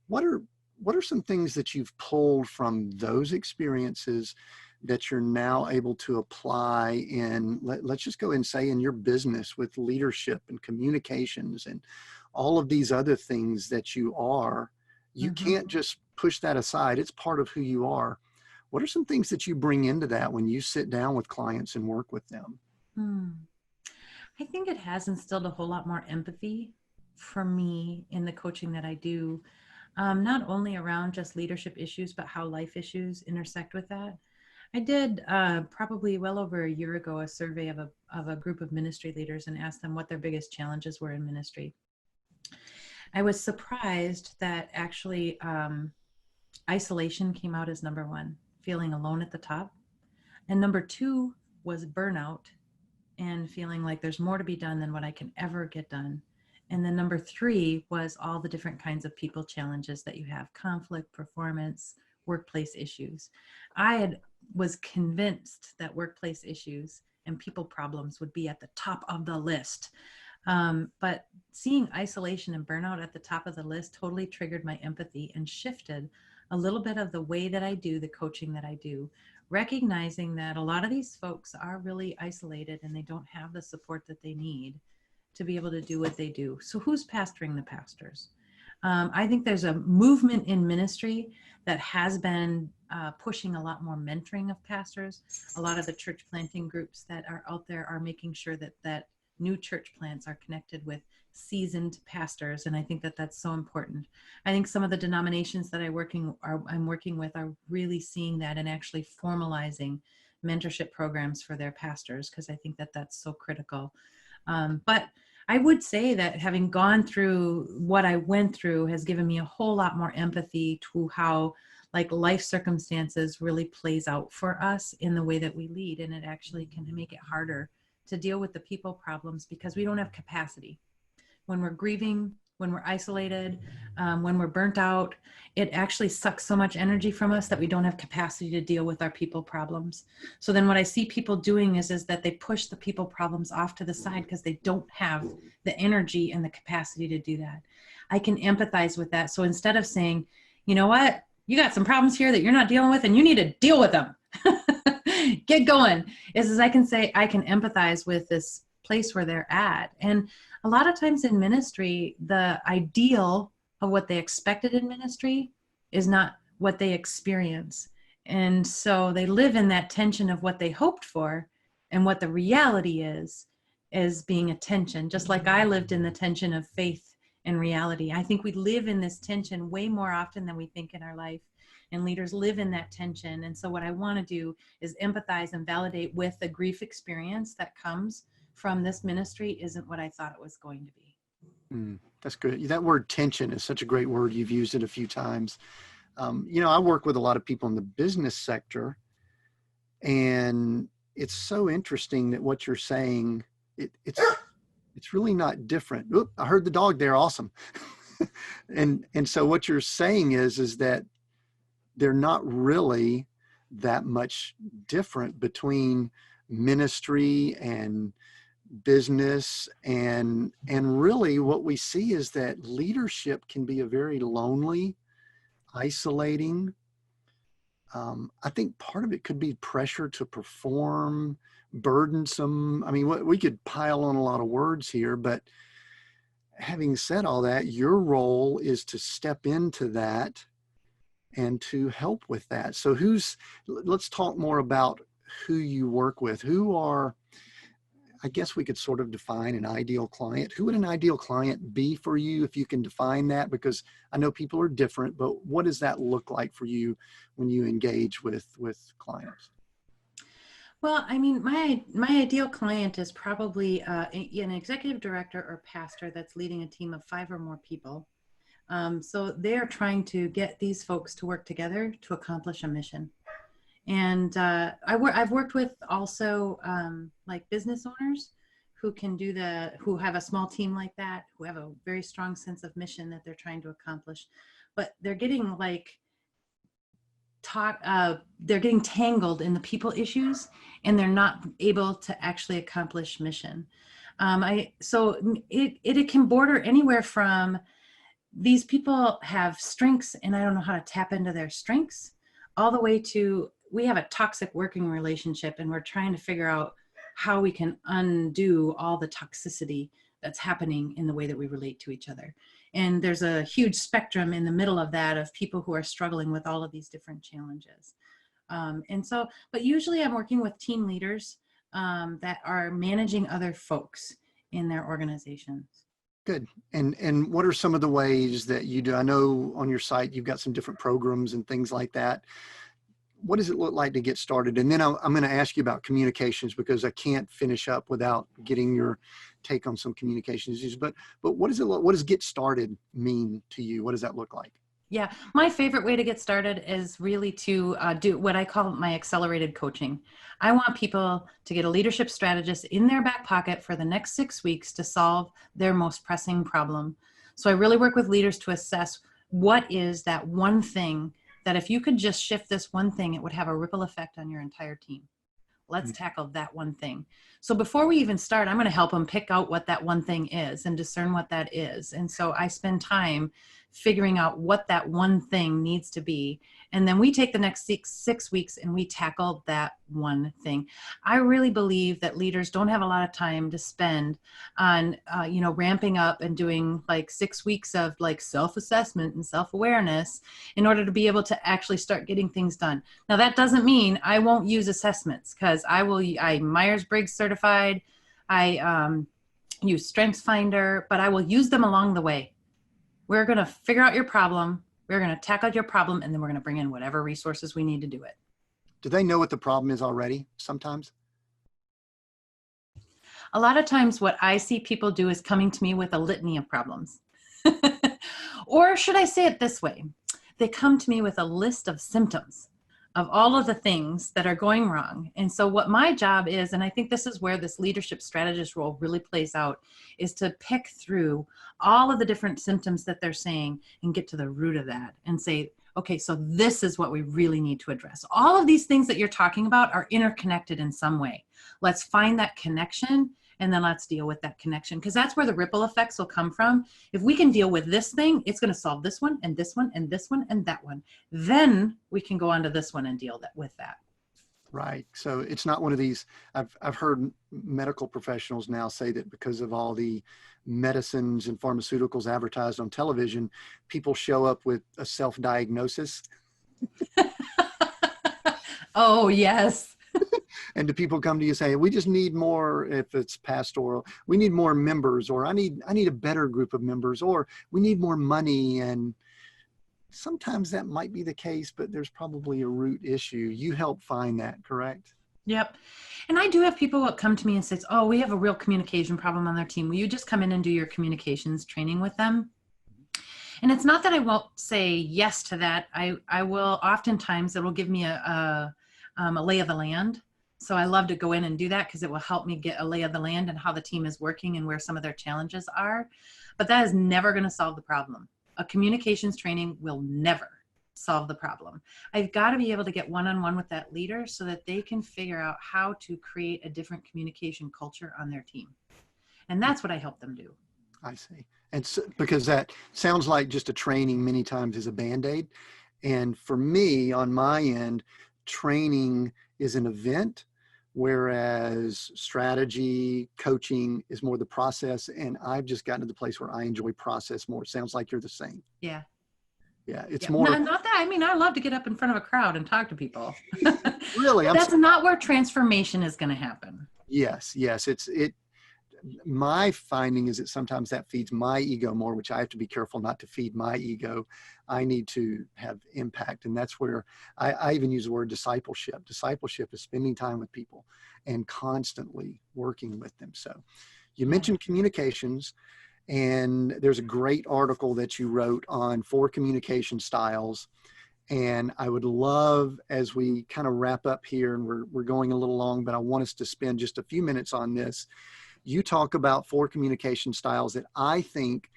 [SPEAKER 1] What are some things that you've pulled from those experiences that you're now able to apply in, let's just go and say, in your business with leadership and communications and all of these other things that you can't just push that aside. It's part of who you are. What are some things that you bring into that when you sit down with clients and work with them?
[SPEAKER 2] I think it has instilled a whole lot more empathy for me in the coaching that I do, not only around just leadership issues, but how life issues intersect with that. I did probably well over a year ago a survey of a group of ministry leaders and asked them what their biggest challenges were in ministry. I was surprised that actually isolation came out as number one, feeling alone at the top. And number two was burnout and feeling like there's more to be done than what I can ever get done. And then number three was all the different kinds of people challenges that you have: conflict, performance, workplace issues. I was convinced that workplace issues and people problems would be at the top of the list. But seeing isolation and burnout at the top of the list totally triggered my empathy and shifted a little bit of the way that I do the coaching that I do, recognizing that a lot of these folks are really isolated and they don't have the support that they need to be able to do what they do. So who's pastoring the pastors? I think there's a movement in ministry that has been pushing a lot more mentoring of pastors. A lot of the church planting groups that are out there are making sure that new church plants are connected with seasoned pastors, and I think that that's so important. I think some of the denominations that I'm working with are really seeing that and actually formalizing mentorship programs for their pastors, because I think that that's so critical. But I would say that having gone through what I went through has given me a whole lot more empathy to how life circumstances really plays out for us in the way that we lead, and it actually can make it harder to deal with the people problems because we don't have capacity. When we're grieving, when we're isolated, when we're burnt out, it actually sucks so much energy from us that we don't have capacity to deal with our people problems. So then what I see people doing is that they push the people problems off to the side because they don't have the energy and the capacity to do that. I can empathize with that. So instead of saying, you know what, you got some problems here that you're not dealing with and you need to deal with them. Get going. Is I can say, I can empathize with this place where they're at. And a lot of times in ministry, the ideal of what they expected in ministry is not what they experience. And so they live in that tension of what they hoped for and what the reality is being a tension, just like I lived in the tension of faith and reality. I think we live in this tension way more often than we think in our life. And leaders live in that tension. And so what I want to do is empathize and validate with the grief experience that comes from this ministry isn't what I thought it was going to be.
[SPEAKER 1] That's good. That word tension is such a great word. You've used it a few times. I work with a lot of people in the business sector, and it's so interesting that what you're saying, it's really not different. Oop, I heard the dog there. Awesome. and so what you're saying is that they're not really that much different between ministry and business, and really what we see is that leadership can be a very lonely, isolating. I think part of it could be pressure to perform, burdensome. I mean, we could pile on a lot of words here, but having said all that, your role is to step into that and to help with that. So let's talk more about who you work with. Who are, I guess we could sort of define an ideal client. Who would an ideal client be for you, if you can define that? Because I know people are different, but what does that look like for you when you engage with clients?
[SPEAKER 2] Well, I mean, my ideal client is probably an executive director or pastor that's leading a team of 5 or more people. So they're trying to get these folks to work together to accomplish a mission. And I've worked with also like business owners who who have a small team like that, who have a very strong sense of mission that they're trying to accomplish, but they're getting they're getting tangled in the people issues, and they're not able to actually accomplish mission. So it can border anywhere from, these people have strengths and I don't know how to tap into their strengths, all the way to, we have a toxic working relationship and we're trying to figure out how we can undo all the toxicity that's happening in the way that we relate to each other. And there's a huge spectrum in the middle of that of people who are struggling with all of these different challenges. But usually I'm working with team leaders that are managing other folks in their organizations.
[SPEAKER 1] Good. And what are some of the ways that you do? I know on your site, you've got some different programs and things like that. What does it look like to get started? And then I'm going to ask you about communications, because I can't finish up without getting your take on some communications issues. But what does get started mean to you? What does that look like?
[SPEAKER 2] Yeah, my favorite way to get started is really to do what I call my accelerated coaching. I want people to get a leadership strategist in their back pocket for the next 6 weeks to solve their most pressing problem. So I really work with leaders to assess, what is that one thing that if you could just shift this one thing, it would have a ripple effect on your entire team. Let's tackle that one thing. So before we even start, I'm going to help them pick out what that one thing is and discern what that is. And so I spend time figuring out what that one thing needs to be. And then we take the next six weeks and we tackle that one thing. I really believe that leaders don't have a lot of time to spend on, ramping up and doing like 6 weeks of like self-assessment and self-awareness in order to be able to actually start getting things done. Now, that doesn't mean I won't use assessments, because I'm Myers-Briggs certified. I use StrengthsFinder, but I will use them along the way. We're going to figure out your problem. We're going to tackle your problem, and then we're going to bring in whatever resources we need to do it.
[SPEAKER 1] Do they know what the problem is already sometimes?
[SPEAKER 2] A lot of times what I see people do is coming to me with a litany of problems. Or should I say it this way? They come to me with a list of symptoms of all of the things that are going wrong. And so what my job is, and I think this is where this leadership strategist role really plays out, is to pick through all of the different symptoms that they're saying and get to the root of that and say, okay, so this is what we really need to address. All of these things that you're talking about are interconnected in some way. Let's find that connection, and then let's deal with that connection, because that's where the ripple effects will come from. If we can deal with this thing, it's going to solve this one and this one and this one and that one. Then we can go on to this one and deal with that.
[SPEAKER 1] Right. So it's not one of these, I've heard medical professionals now say that because of all the medicines and pharmaceuticals advertised on television, people show up with a self-diagnosis.
[SPEAKER 2] Oh, yes.
[SPEAKER 1] And do people come to you saying, we just need more, if it's pastoral, we need more members, or I need a better group of members, or we need more money. And sometimes that might be the case, but there's probably a root issue. You help find that, correct?
[SPEAKER 2] Yep. And I do have people that come to me and says, oh, we have a real communication problem on their team. Will you just come in and do your communications training with them? And it's not that I won't say yes to that. I will, oftentimes it will give me a lay of the land. So I love to go in and do that, because it will help me get a lay of the land and how the team is working and where some of their challenges are. But that is never going to solve the problem. A communications training will never solve the problem. I've got to be able to get one-on-one with that leader so that they can figure out how to create a different communication culture on their team. And that's what I help them do.
[SPEAKER 1] I see. And so, because that sounds like just a training many times is a Band-Aid. And for me, on my end, training is an event whereas strategy, coaching is more the process. And I've just gotten to the place where I enjoy process more. Sounds like you're the same.
[SPEAKER 2] Yeah.
[SPEAKER 1] Yeah, it's
[SPEAKER 2] Yeah.
[SPEAKER 1] more.
[SPEAKER 2] Not that, I mean, I love to get up in front of a crowd and talk to people.
[SPEAKER 1] Really,
[SPEAKER 2] But that's not where transformation is going to happen.
[SPEAKER 1] Yes, yes. My finding is that sometimes that feeds my ego more, which I have to be careful not to feed my ego. I need to have impact. And that's where I even use the word discipleship. Discipleship is spending time with people and constantly working with them. So you mentioned communications, and there's a great article that you wrote on 4 communication styles. And I would love, as we kind of wrap up here, and we're going a little long, but I want us to spend just a few minutes on this. You talk about 4 communication styles that I think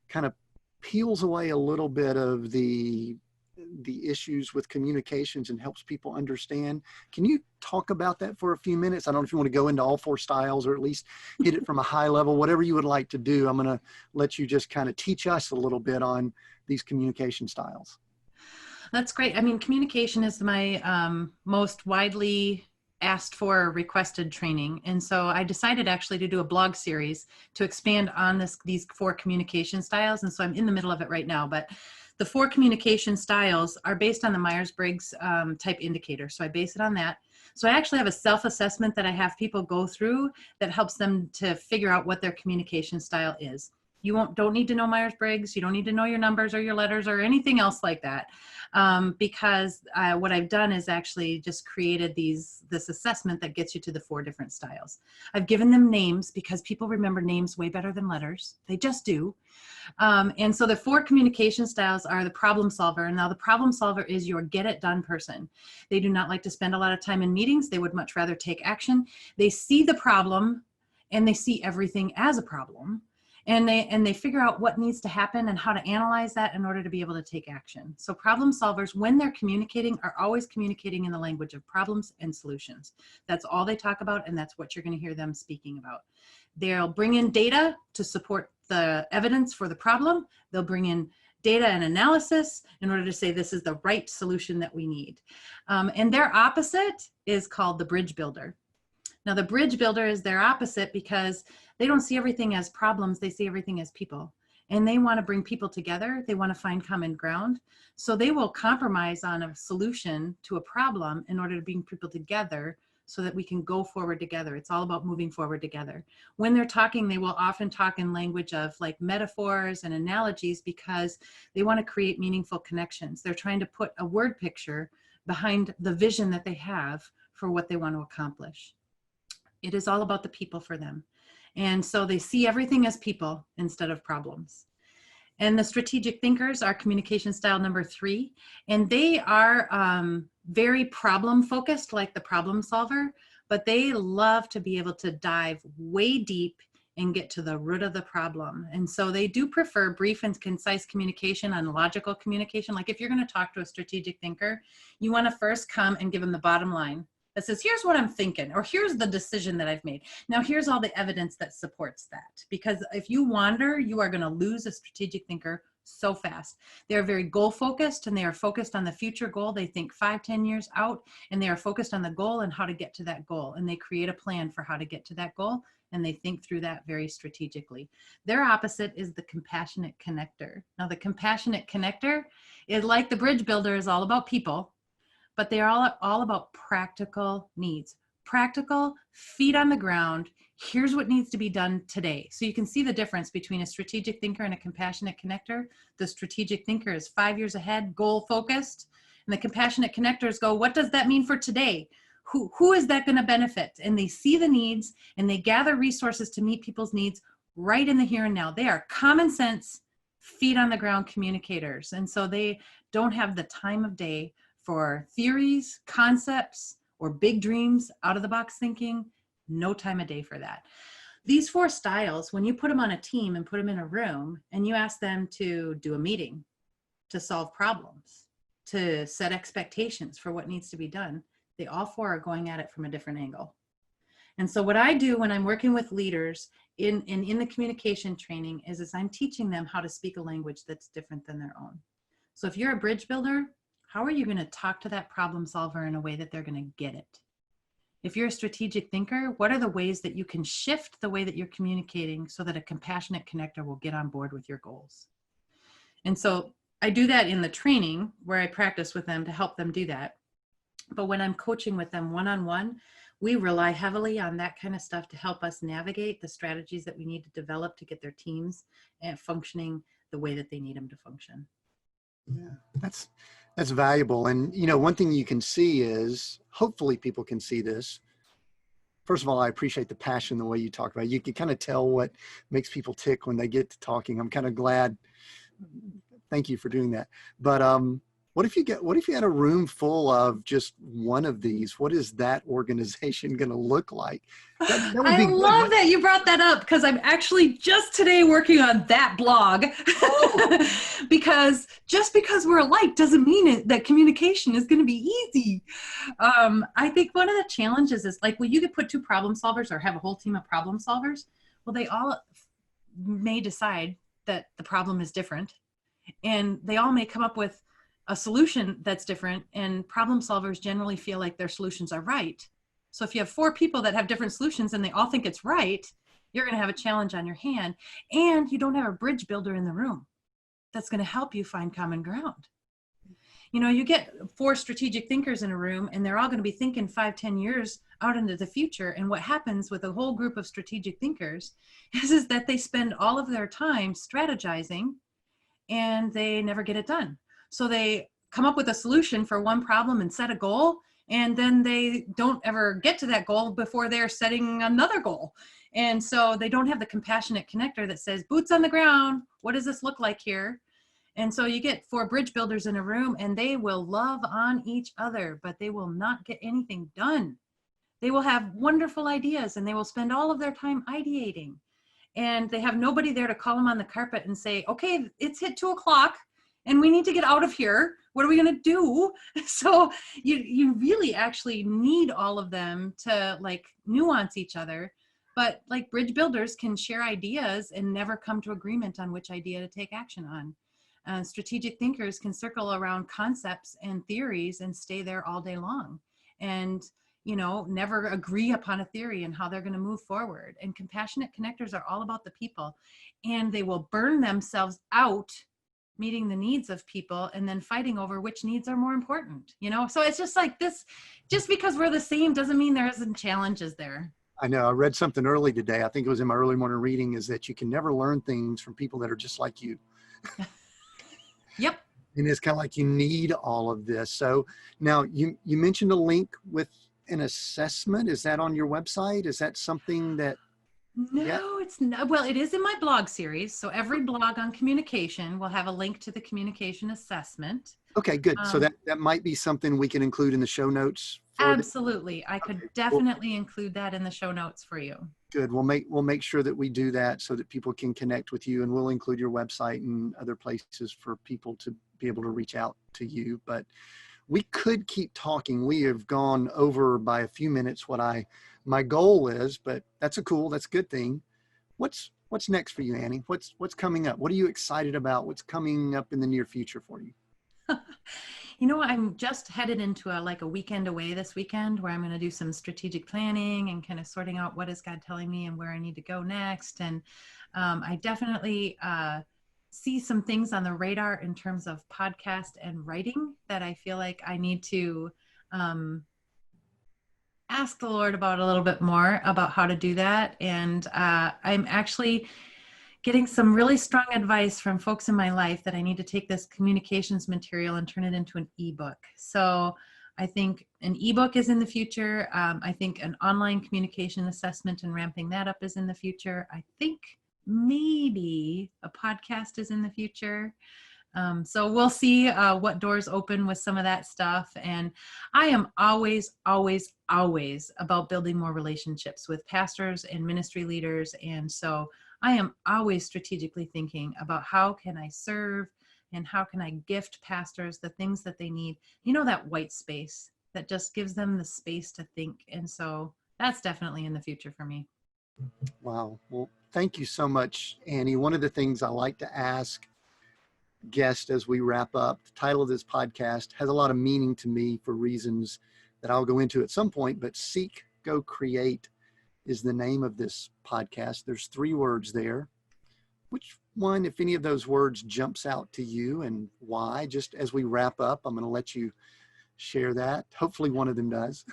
[SPEAKER 1] kind of peels away a little bit of the issues with communications and helps people understand. Can you talk about that for a few minutes? I don't know if you want to go into all 4 styles or at least hit it from a high level, whatever you would like to do. I'm going to let you just kind of teach us a little bit on these communication styles.
[SPEAKER 2] That's great. I mean, communication is my most widely asked for, requested training. And so I decided actually to do a blog series to expand on these 4 communication styles. And so I'm in the middle of it right now. But the 4 communication styles are based on the Myers-Briggs type indicator. So I base it on that. So I actually have a self-assessment that I have people go through that helps them to figure out what their communication style is. You don't need to know Myers-Briggs. You don't need to know your numbers or your letters or anything else like that. Because what I've done is actually just created this assessment that gets you to the 4 different styles. I've given them names because people remember names way better than letters. They just do. And so the 4 communication styles are the problem solver. And now the problem solver is your get it done person. They do not like to spend a lot of time in meetings. They would much rather take action. They see the problem and they see everything as a problem. And they figure out what needs to happen and how to analyze that in order to be able to take action. So problem solvers, when they're communicating, are always communicating in the language of problems and solutions. That's all they talk about, and that's what you're going to hear them speaking about. They'll bring in data to support the evidence for the problem. They'll bring in data and analysis in order to say this is the right solution that we need. And their opposite is called the bridge builder. Now, the bridge builder is their opposite because they don't see everything as problems. They see everything as people. And they want to bring people together. They want to find common ground. So they will compromise on a solution to a problem in order to bring people together so that we can go forward together. It's all about moving forward together. When they're talking, they will often talk in language of like metaphors and analogies because they want to create meaningful connections. They're trying to put a word picture behind the vision that they have for what they want to accomplish. It is all about the people for them. And so they see everything as people instead of problems. And the strategic thinkers are communication style number 3. And they are very problem focused, like the problem solver, but they love to be able to dive way deep and get to the root of the problem. And so they do prefer brief and concise communication and logical communication. Like if you're going to talk to a strategic thinker, you want to first come and give them the bottom line that says, here's what I'm thinking, or here's the decision that I've made. Now, here's all the evidence that supports that. Because if you wander, you are going to lose a strategic thinker so fast. They are very goal focused, and they are focused on the future goal. They think 5-10 years out, and they are focused on the goal and how to get to that goal. And they create a plan for how to get to that goal, and they think through that very strategically. Their opposite is the compassionate connector. Now, the compassionate connector is like the bridge builder, is all about people, but they are all about practical needs. Practical, feet on the ground, here's what needs to be done today. So you can see the difference between a strategic thinker and a compassionate connector. The strategic thinker is 5 years ahead, goal focused, and the compassionate connectors go, what does that mean for today? Who is that going to benefit? And they see the needs and they gather resources to meet people's needs right in the here and now. They are common sense, feet on the ground communicators. And so they don't have the time of day for theories, concepts, or big dreams, out of the box thinking. No time of day for that. These 4 styles, when you put them on a team and put them in a room and you ask them to do a meeting, to solve problems, to set expectations for what needs to be done, they all 4 are going at it from a different angle. And so what I do when I'm working with leaders in the communication training is I'm teaching them how to speak a language that's different than their own. So if you're a bridge builder, how are you going to talk to that problem solver in a way that they're going to get it? If you're a strategic thinker, what are the ways that you can shift the way that you're communicating so that a compassionate connector will get on board with your goals? And so I do that in the training where I practice with them to help them do that. But when I'm coaching with them one-on-one, we rely heavily on that kind of stuff to help us navigate the strategies that we need to develop to get their teams functioning the way that they need them to function.
[SPEAKER 1] Yeah, that's valuable. And, one thing you can see is, hopefully people can see this. First of all, I appreciate the passion, the way you talk about it. You can kind of tell what makes people tick when they get to talking. I'm kind of glad. Thank you for doing that. But what if you had a room full of just one of these? What is that organization going to look like? That would
[SPEAKER 2] I
[SPEAKER 1] be
[SPEAKER 2] love
[SPEAKER 1] good.
[SPEAKER 2] that you brought that up, because I'm actually just today working on that blog. Because just because we're alike doesn't mean that communication is going to be easy. I think one of the challenges is, like, well, you could put two problem solvers or have a whole team of problem solvers. Well, they all may decide that the problem is different, and they all may come up with a solution that's different, and problem solvers generally feel like their solutions are right. So if you have four people that have different solutions and they all think it's right, you're going to have a challenge on your hand, and you don't have a bridge builder in the room that's going to help you find common ground. You get four strategic thinkers in a room, and they're all going to be thinking 5-10 years out into the future. And what happens with a whole group of strategic thinkers is that they spend all of their time strategizing, and they never get it done. So they come up with a solution for one problem and set a goal, and then they don't ever get to that goal before they're setting another goal. And so they don't have the compassionate connector that says, boots on the ground, what does this look like here? And so you get four bridge builders in a room, and they will love on each other, but they will not get anything done. They will have wonderful ideas, and they will spend all of their time ideating. And they have nobody there to call them on the carpet and say, okay, it's hit 2:00 and we need to get out of here. What are we going to do? So you really actually need all of them to, like, nuance each other. But, like, bridge builders can share ideas and never come to agreement on which idea to take action on. Strategic thinkers can circle around concepts and theories and stay there all day long, and never agree upon a theory and how they're going to move forward. And compassionate connectors are all about the people, and they will burn themselves out meeting the needs of people and then fighting over which needs are more important. So it's just like this, just because we're the same doesn't mean there isn't challenges there.
[SPEAKER 1] I know. I read something early today. I think it was in my early morning reading, is that you can never learn things from people that are just like you.
[SPEAKER 2] Yep.
[SPEAKER 1] And it's kind of like you need all of this. So now you mentioned a link with an assessment. Is that on your website? Is that something that?
[SPEAKER 2] No, it's not. Well, it is in my blog series. So every blog on communication will have a link to the communication assessment.
[SPEAKER 1] Okay, good. So that might be something we can include in the show notes.
[SPEAKER 2] Absolutely. I could definitely include that in the show notes for you.
[SPEAKER 1] Good. We'll make sure that we do that so that people can connect with you, and we'll include your website and other places for people to be able to reach out to you. But we could keep talking. We have gone over by a few minutes what my goal is, but that's a good thing. What's next for you, Annie? What's coming up? What are you excited about? What's coming up in the near future for you?
[SPEAKER 2] I'm just headed into a weekend away this weekend, where I'm going to do some strategic planning and kind of sorting out what is God telling me and where I need to go next. And I definitely see some things on the radar in terms of podcast and writing that I feel like I need to ask the Lord about a little bit more about how to do that. And I'm actually getting some really strong advice from folks in my life that I need to take this communications material and turn it into an ebook. So I think an ebook is in the future. I think an online communication assessment and ramping that up is in the future. I think maybe a podcast is in the future. So we'll see what doors open with some of that stuff. And I am always, always, always about building more relationships with pastors and ministry leaders. And so I am always strategically thinking about how can I serve and how can I gift pastors the things that they need. That white space that just gives them the space to think. And so that's definitely in the future for me.
[SPEAKER 1] Wow. Well, thank you so much, Annie. One of the things I like to ask guests as we wrap up, the title of this podcast has a lot of meaning to me for reasons that I'll go into at some point, but seek Go, Create is the name of this podcast. There's 3 words there. Which one, if any of those words jumps out to you, and why? Just as we wrap up, I'm going to let you share that. Hopefully one of them does.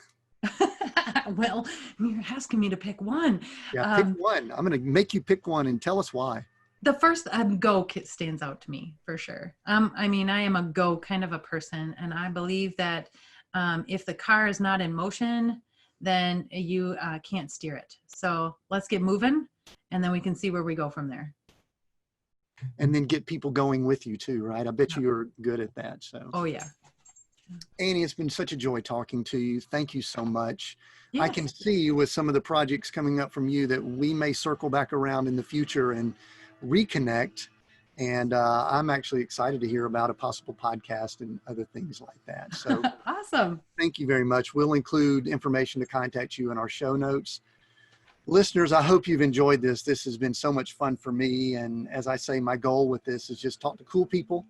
[SPEAKER 2] Well, you're asking me to pick one.
[SPEAKER 1] Yeah, pick one. I'm going to make you pick one and tell us why.
[SPEAKER 2] The first go stands out to me for sure. I mean, I am a go kind of a person, and I believe that if the car is not in motion, then you can't steer it. So let's get moving, and then we can see where we go from there.
[SPEAKER 1] And then get people going with you too, right? I bet you're good at that. So.
[SPEAKER 2] Oh yeah.
[SPEAKER 1] Annie, it's been such a joy talking to you. Thank you so much.
[SPEAKER 2] Yes.
[SPEAKER 1] I can see with some of the projects coming up from you that we may circle back around in the future and reconnect. And I'm actually excited to hear about a possible podcast and other things like that. So
[SPEAKER 2] awesome.
[SPEAKER 1] Thank you very much. We'll include information to contact you in our show notes. Listeners, I hope you've enjoyed this. This has been so much fun for me. And as I say, my goal with this is just talk to cool people,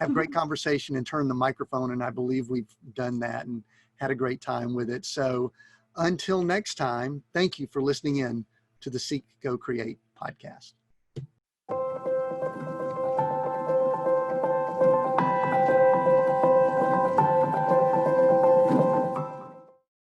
[SPEAKER 1] have great conversation, and turn the microphone. And I believe we've done that and had a great time with it. So until next time, thank you for listening in to the Seek, Go, Create podcast.